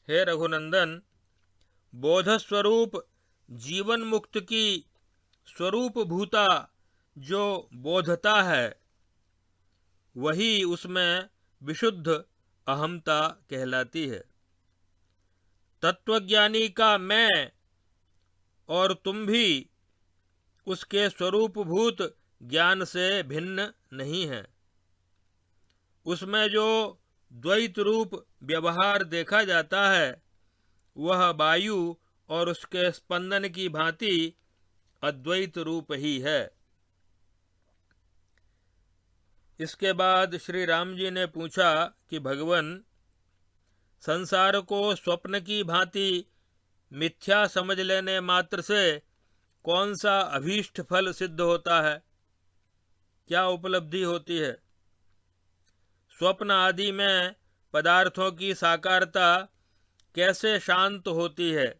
हे रघुनंदन, बोधस्वरूप जीवन मुक्त की स्वरूप भूता जो बोधता है, वही उसमें विशुद्ध अहमता कहलाती है। तत्वज्ञानी का मैं और तुम भी उसके स्वरूपभूत ज्ञान से भिन्न नहीं है। उसमें जो द्वैत रूप व्यवहार देखा जाता है, वह वायु और उसके स्पंदन की भांति अद्वैत रूप ही है। इसके बाद श्री राम जी ने पूछा कि भगवन, संसार को स्वप्न की भांति मिथ्या समझ लेने मात्र से कौन सा अभीष्ट फल सिद्ध होता है? क्या उपलब्धि होती है? स्वप्न आदि में पदार्थों की साकारता कैसे शांत होती है,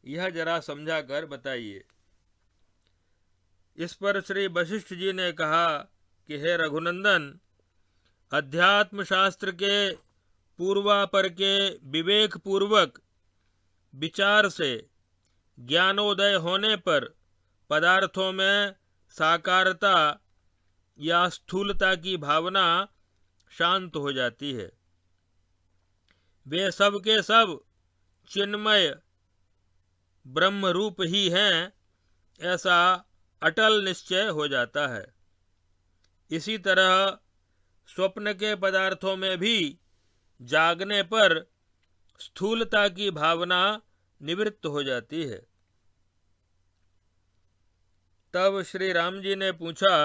यह जरा समझा कर बताइए। इस पर श्री वशिष्ठ जी ने कहा कि हे रघुनंदन, अध्यात्म शास्त्र के पूर्वापर के विवेक पूर्वक विचार से ज्ञानोदय होने पर पदार्थों में साकारता या स्थूलता की भावना शांत हो जाती है। वे सब के सब चिन्मय ब्रह्म रूप ही हैं, ऐसा अटल निश्चय हो जाता है। इसी तरह स्वप्न के पदार्थों में भी जागने पर स्थूलता की भावना निवृत्त हो जाती है। तब श्री राम जी ने पूछा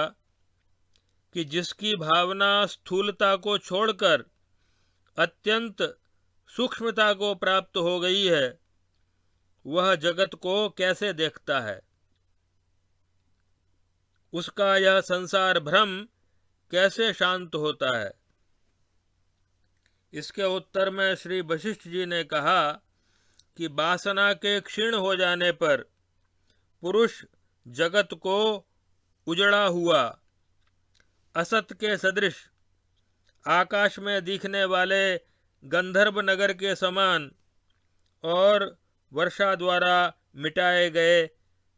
कि जिसकी भावना स्थूलता को छोड़कर अत्यंत सूक्ष्मता को प्राप्त हो गई है, वह जगत को कैसे देखता है? उसका यह संसार भ्रम कैसे शांत होता है? इसके उत्तर में श्री वशिष्ठ जी ने कहा कि वासना के क्षीण हो जाने पर पुरुष जगत को उजड़ा हुआ असत के सदृश आकाश में दिखने वाले गंधर्व नगर के समान और वर्षा द्वारा मिटाए गए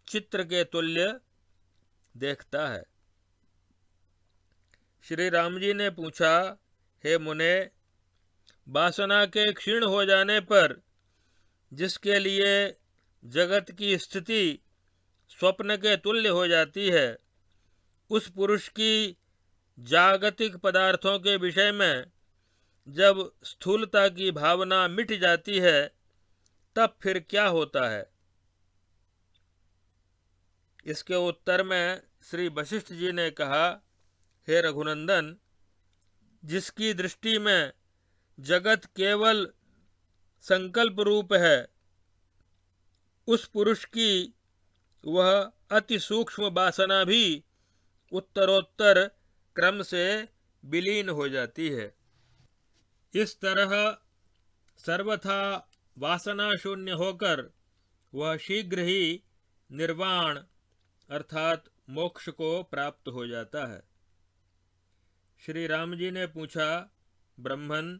चित्र के तुल्य देखता है। श्री राम जी ने पूछा, हे मुने, वासना के क्षीण हो जाने पर जिसके लिए जगत की स्थिति स्वप्न के तुल्य हो जाती है, उस पुरुष की जागतिक पदार्थों के विषय में जब स्थूलता की भावना मिट जाती है, तब फिर क्या होता है? इसके उत्तर में श्री वशिष्ठ जी ने कहा, हे रघुनंदन, जिसकी दृष्टि में जगत केवल संकल्प रूप है, उस पुरुष की वह अति सूक्ष्म वासना भी उत्तरोत्तर क्रम से विलीन हो जाती है। इस तरह सर्वथा वासना शून्य होकर वह शीघ्र ही निर्वाण अर्थात मोक्ष को प्राप्त हो जाता है। श्री राम जी ने पूछा, ब्रह्मन,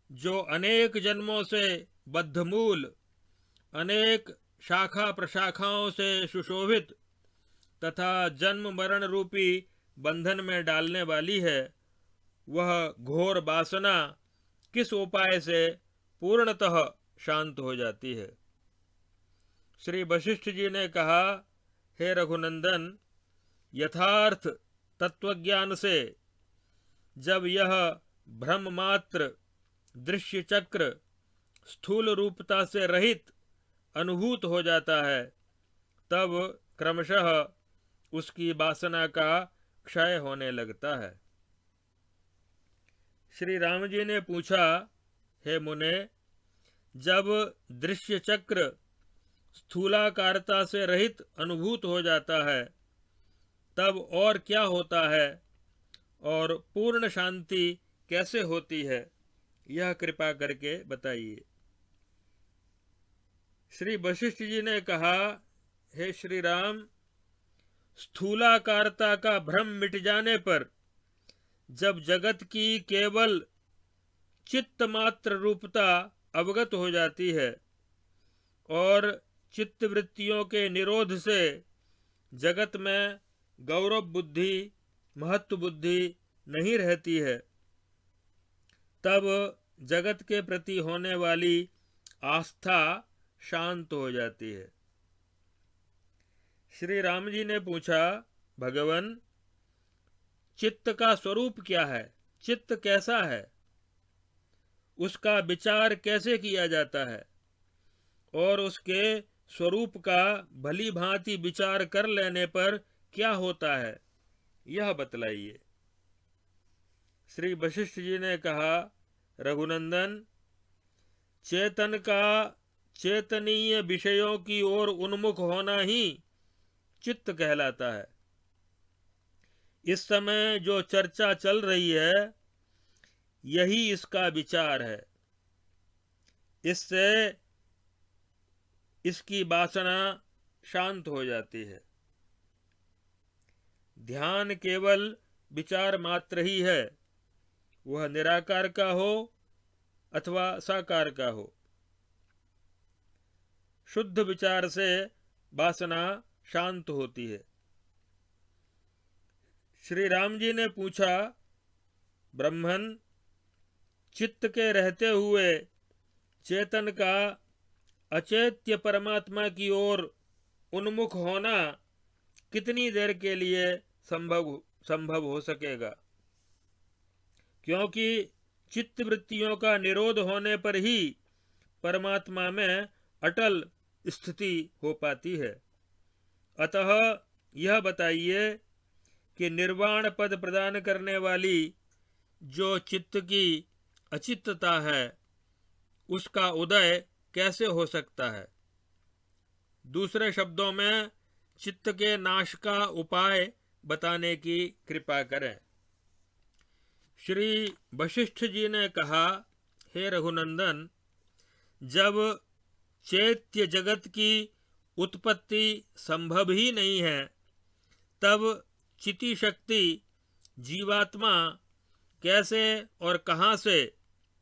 जो अनेक जन्मों से बद्धमूल, अनेक शाखा प्रशाखाओं से सुशोभित तथा जन्म मरण रूपी बंधन में डालने वाली है, वह घोर वासना किस उपाय से पूर्णतः शांत हो जाती है? श्री वशिष्ठ जी ने कहा, हे रघुनंदन, यथार्थ तत्वज्ञान से जब यह भ्रम मात्र दृश्य चक्र स्थूल रूपता से रहित अनुभूत हो जाता है, तब क्रमशः उसकी वासना का क्षय होने लगता है। श्री राम जी ने पूछा, हे मुने, जब दृश्य चक्र स्थूलाकारता से रहित अनुभूत हो जाता है, तब और क्या होता है और पूर्ण शांति कैसे होती है, यह कृपा करके बताइए। श्री वशिष्ठ जी ने कहा, हे श्री राम, स्थूलाकारता का भ्रम मिट जाने पर जब जगत की केवल चित्त मात्र रूपता अवगत हो जाती है और चित्त वृत्तियों के निरोध से जगत में गौरव बुद्धि, महत्व बुद्धि नहीं रहती है, तब जगत के प्रति होने वाली आस्था शांत हो जाती है। श्री राम जी ने पूछा, भगवन, चित्त का स्वरूप क्या है? चित्त कैसा है? उसका विचार कैसे किया जाता है? और उसके स्वरूप का भली भांति विचार कर लेने पर क्या होता है, यह बतलाइए। श्री वशिष्ठ जी ने कहा, रघुनंदन, चेतन का चेतनीय विषयों की ओर उन्मुख होना ही चित्त कहलाता है। इस समय जो चर्चा चल रही है यही इसका विचार है। इससे इसकी वासना शांत हो जाती है। ध्यान केवल विचार मात्र ही है, वह निराकार का हो अथवा साकार का हो। शुद्ध विचार से वासना शांत होती है। श्री राम जी ने पूछा, ब्रह्मन, चित्त के रहते हुए चेतन का अचेत्य परमात्मा की ओर उन्मुख होना कितनी देर के लिए संभव हो सकेगा? क्योंकि चित्त वृत्तियों का निरोध होने पर ही परमात्मा में अटल स्थिति हो पाती है। अतः यह बताइए कि निर्वाण पद प्रदान करने वाली जो चित्त की अचित्तता है उसका उदय कैसे हो सकता है? दूसरे शब्दों में चित्त के नाश का उपाय बताने की कृपा करें। श्री वशिष्ठ जी ने कहा, हे रघुनंदन, जब चैत्य जगत की उत्पत्ति संभव ही नहीं है तब चिति शक्ति जीवात्मा कैसे और कहाँ से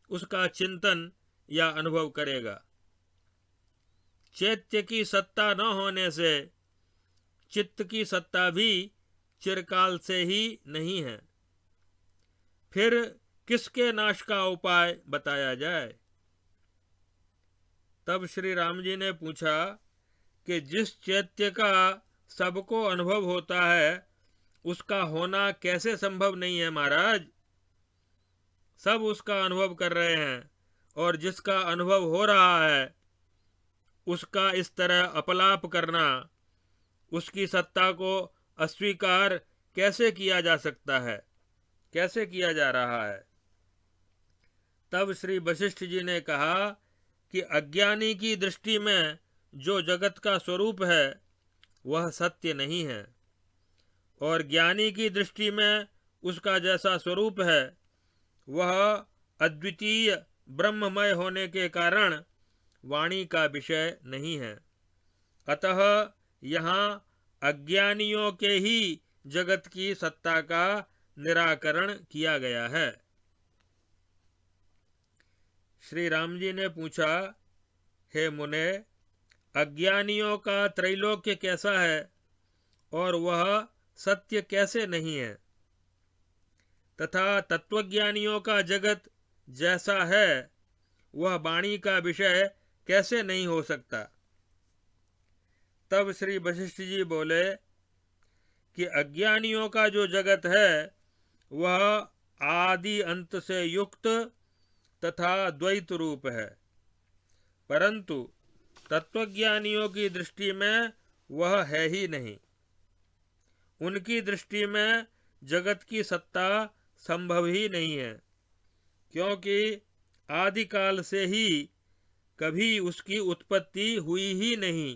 उसका चिंतन या अनुभव करेगा? चैत्य की सत्ता न होने से चित्त की सत्ता भी चिरकाल से ही नहीं है। फिर किसके नाश का उपाय बताया जाए? तब श्री राम जी ने पूछा कि जिस चैत्य का सबको अनुभव होता है उसका होना कैसे संभव नहीं है महाराज? सब उसका अनुभव कर रहे हैं और जिसका अनुभव हो रहा है उसका इस तरह अपलाप करना, उसकी सत्ता को अस्वीकार कैसे किया जा सकता है, कैसे किया जा रहा है? तब श्री वशिष्ठ जी ने कहा कि अज्ञानी की दृष्टि में जो जगत का स्वरूप है वह सत्य नहीं है और ज्ञानी की दृष्टि में उसका जैसा स्वरूप है वह अद्वितीय ब्रह्ममय होने के कारण वाणी का विषय नहीं है। अतः यहाँ अज्ञानियों के ही जगत की सत्ता का निराकरण किया गया है। श्री राम जी ने पूछा, हे मुने, अज्ञानियों का त्रैलोक्य कैसा है और वह सत्य कैसे नहीं है, तथा तत्वज्ञानियों का जगत जैसा है वह वाणी का विषय कैसे नहीं हो सकता? तब श्री वशिष्ठ जी बोले कि अज्ञानियों का जो जगत है वह आदि अंत से युक्त तथा द्वैत रूप है, परंतु तत्वज्ञानियों की दृष्टि में वह है ही नहीं। उनकी दृष्टि में जगत की सत्ता संभव ही नहीं है, क्योंकि आदिकाल से ही कभी उसकी उत्पत्ति हुई ही नहीं।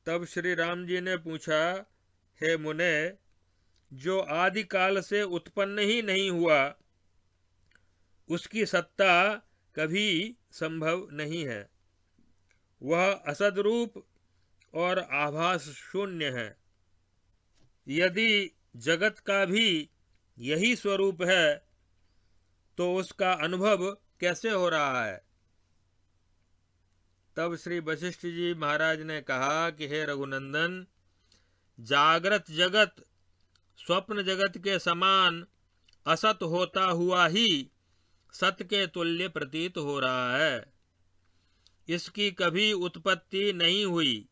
तब श्री राम जी ने पूछा, हे मुने, जो आदिकाल से उत्पन्न ही नहीं हुआ उसकी सत्ता कभी संभव नहीं है। वह असद रूप और आभास शून्य है। यदि जगत का भी यही स्वरूप है तो उसका अनुभव कैसे हो रहा है? तब श्री वशिष्ठ जी महाराज ने कहा कि हे रघुनंदन, जागृत जगत स्वप्न जगत के समान असत होता हुआ ही सत के तुल्य प्रतीत हो रहा है। इसकी कभी उत्पत्ति नहीं हुई,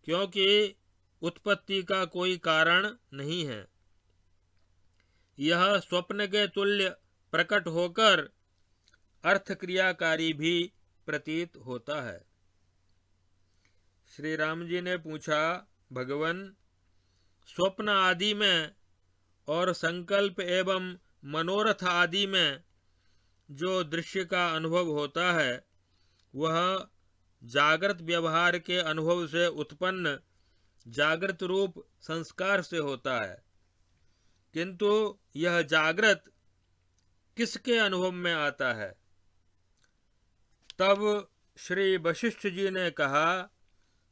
क्योंकि उत्पत्ति का कोई कारण नहीं है। यह स्वप्न के तुल्य प्रकट होकर अर्थ क्रियाकारी भी प्रतीत होता है। श्री राम जी ने पूछा, भगवन, स्वप्न आदि में और संकल्प एवं मनोरथ आदि में जो दृश्य का अनुभव होता है वह जागृत व्यवहार के अनुभव से उत्पन्न जागृत रूप संस्कार से होता है, किंतु यह जागृत किसके अनुभव में आता है? तब श्री वशिष्ठ जी ने कहा,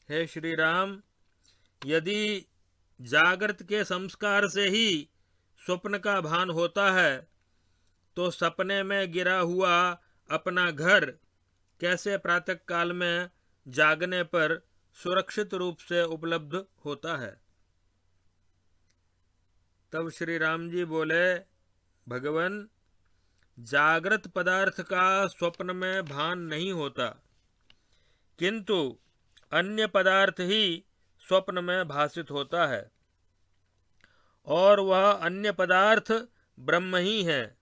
हे श्री राम, यदि जागृत के संस्कार से ही स्वप्न का भान होता है तो सपने में गिरा हुआ अपना घर कैसे प्रातः काल में जागने पर सुरक्षित रूप से उपलब्ध होता है? तब श्री राम जी बोले, भगवन, जागृत पदार्थ का स्वप्न में भान नहीं होता, किंतु अन्य पदार्थ ही स्वप्न में भासित होता है, और वह अन्य पदार्थ ब्रह्म ही है।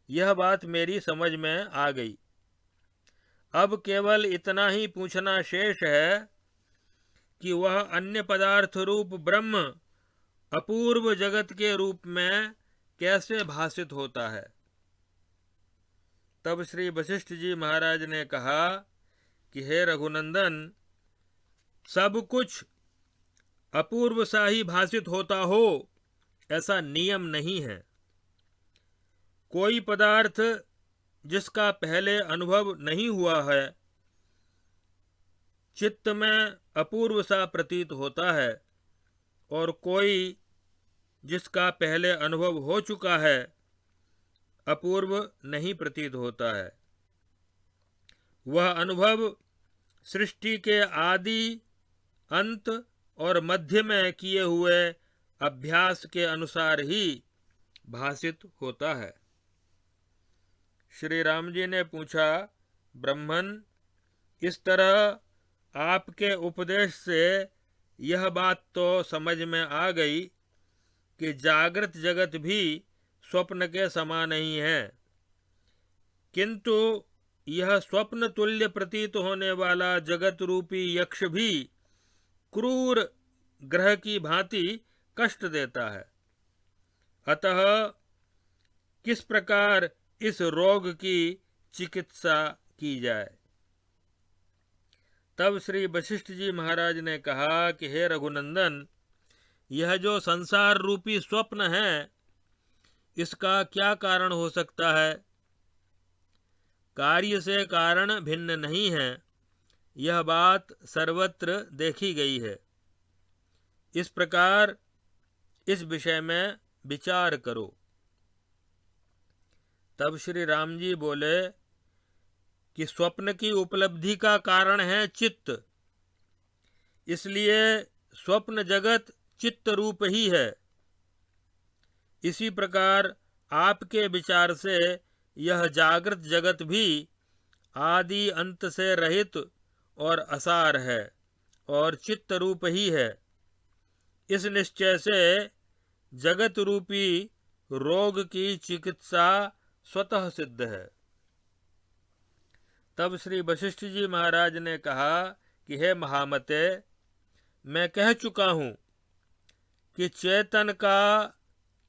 यह बात मेरी समझ में आ गई। अब केवल इतना ही पूछना शेष है कि वह अन्य पदार्थ रूप ब्रह्म अपूर्व जगत के रूप में कैसे भासित होता है? तब श्री वशिष्ठ जी महाराज ने कहा कि हे रघुनंदन, सब कुछ अपूर्व सा ही भासित होता हो ऐसा नियम नहीं है। कोई पदार्थ जिसका पहले अनुभव नहीं हुआ है चित्त में अपूर्व सा प्रतीत होता है, और कोई जिसका पहले अनुभव हो चुका है अपूर्व नहीं प्रतीत होता है। वह अनुभव सृष्टि के आदि, अंत और मध्य में किए हुए अभ्यास के अनुसार ही भासित होता है। श्री राम जी ने पूछा, ब्रह्मन, इस तरह आपके उपदेश से यह बात तो समझ में आ गई कि जागृत जगत भी स्वप्न के समान ही है, किंतु यह स्वप्न तुल्य प्रतीत होने वाला जगत रूपी यक्ष भी क्रूर ग्रह की भांति कष्ट देता है। अतः किस प्रकार इस रोग की चिकित्सा की जाए? तब श्री वशिष्ठ जी महाराज ने कहा कि हे रघुनंदन, यह जो संसार रूपी स्वप्न है इसका क्या कारण हो सकता है? कार्य से कारण भिन्न नहीं है, यह बात सर्वत्र देखी गई है। इस प्रकार इस विषय में विचार करो। तब श्री राम जी बोले कि स्वप्न की उपलब्धि का कारण है चित्त, इसलिए स्वप्न जगत चित्त रूप ही है। इसी प्रकार आपके विचार से यह जागृत जगत भी आदि अंत से रहित और असार है और चित्त रूप ही है। इस निश्चय से जगत रूपी रोग की चिकित्सा स्वतः सिद्ध है। तब श्री वशिष्ठ जी महाराज ने कहा कि हे महामते, मैं कह चुका हूँ कि चेतन का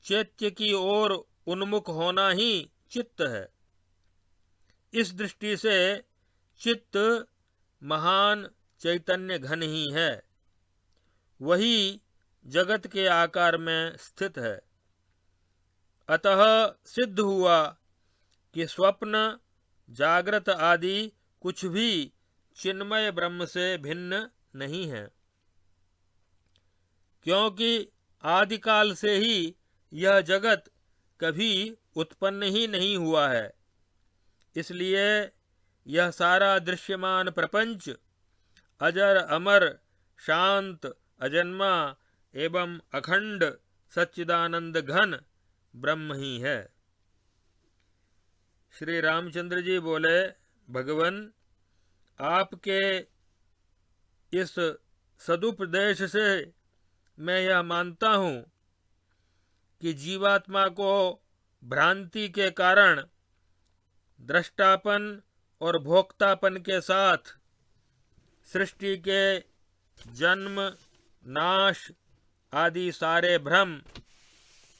चैत्य की ओर उन्मुख होना ही चित्त है। इस दृष्टि से चित्त महान चैतन्य घन ही है, वही जगत के आकार में स्थित है। अतः सिद्ध हुआ कि स्वप्न, जागृत आदि कुछ भी चिन्मय ब्रह्म से भिन्न नहीं है, क्योंकि आदिकाल से ही यह जगत कभी उत्पन्न ही नहीं हुआ है। इसलिए यह सारा दृश्यमान प्रपंच अजर अमर शांत अजन्मा एवं अखंड सच्चिदानंद घन ब्रह्म ही है। श्री रामचंद्र जी बोले, भगवान, आपके इस सदुपदेश से मैं यह मानता हूँ कि जीवात्मा को भ्रांति के कारण दृष्टापन और भोक्तापन के साथ सृष्टि के जन्म नाश आदि सारे भ्रम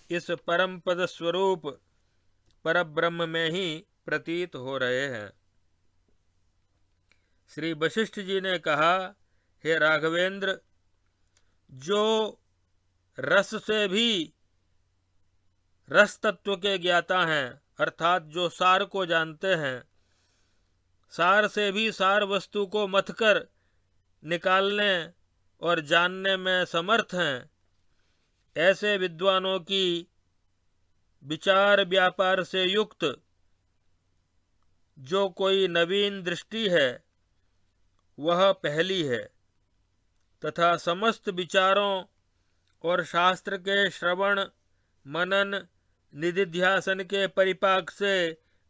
इस परम पद स्वरूप परब्रह्म में ही प्रतीत हो रहे हैं। श्री वशिष्ठ जी ने कहा, हे राघवेंद्र, जो रस से भी रस तत्व के ज्ञाता हैं, अर्थात जो सार को जानते हैं, सार से भी सार वस्तु को मथकर निकालने और जानने में समर्थ हैं, ऐसे विद्वानों की विचार व्यापार से युक्त जो कोई नवीन दृष्टि है वह पहली है, तथा समस्त विचारों और शास्त्र के श्रवण मनन निधिध्यासन के परिपाक से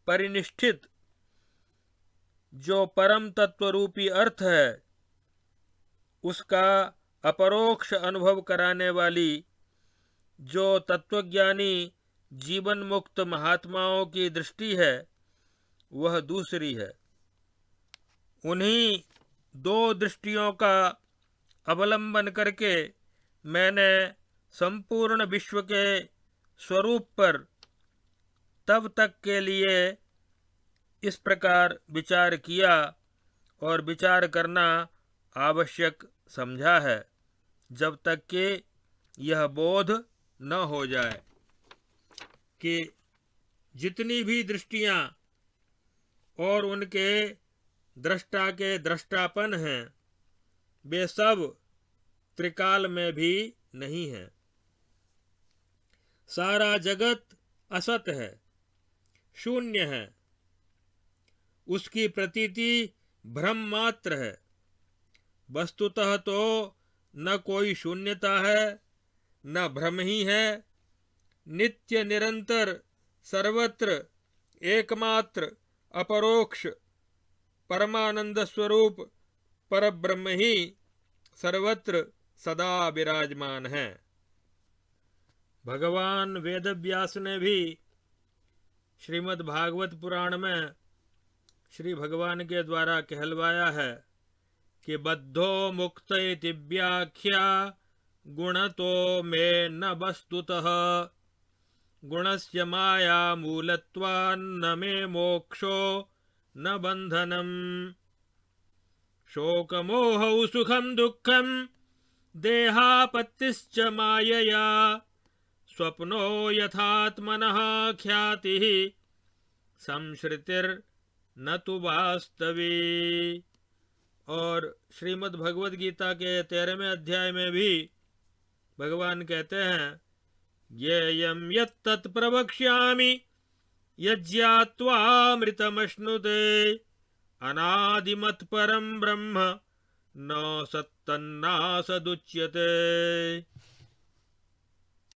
परिनिष्ठित जो परम तत्व रूपी अर्थ है, उसका अपरोक्ष अनुभव कराने वाली जो तत्वज्ञानी जीवन मुक्त महात्माओं की दृष्टि है वह दूसरी है। उन्हीं दो दृष्टियों का अवलंबन करके मैंने संपूर्ण विश्व के स्वरूप पर तब तक के लिए इस प्रकार विचार किया और विचार करना आवश्यक समझा है, जब तक कि यह बोध न हो जाए कि जितनी भी दृष्टियां और उनके दृष्टा के दृष्टापन हैं वे सब त्रिकाल में भी नहीं है। सारा जगत असत है, शून्य है, उसकी प्रतीति भ्रम मात्र है। वस्तुतः तो न कोई शून्यता है न भ्रम ही है। नित्य निरंतर सर्वत्र एकमात्र अपरोक्ष परमानंद स्वरूप परब्रह्म ही सर्वत्र सदा विराजमान है। भगवान वेदव्यास ने भी श्रीमद् भागवत पुराण में श्री भगवान के द्वारा कहलवाया है कि बद्धो मुक्त इति व्याख्या गुणतो में न वस्तुतः गुणस्य माया मूलत्वान्न मे मोक्षो न बंधनम शोकमोहौ सुखम दुःखम देहापत्तिश्च मायया स्वप्नो यथात्मनः ख्यातिः संश्रुतिर्न तु वास्तवी। और श्रीमद् भगवद गीता के 13वें अध्याय में भी भगवान कहते हैं, येयं यत्तत् प्रवक्ष्यामि यज्ञात्वामृतमश्नुते अनादिमत् परं ब्रह्म न सत्तन्नासदुच्यते।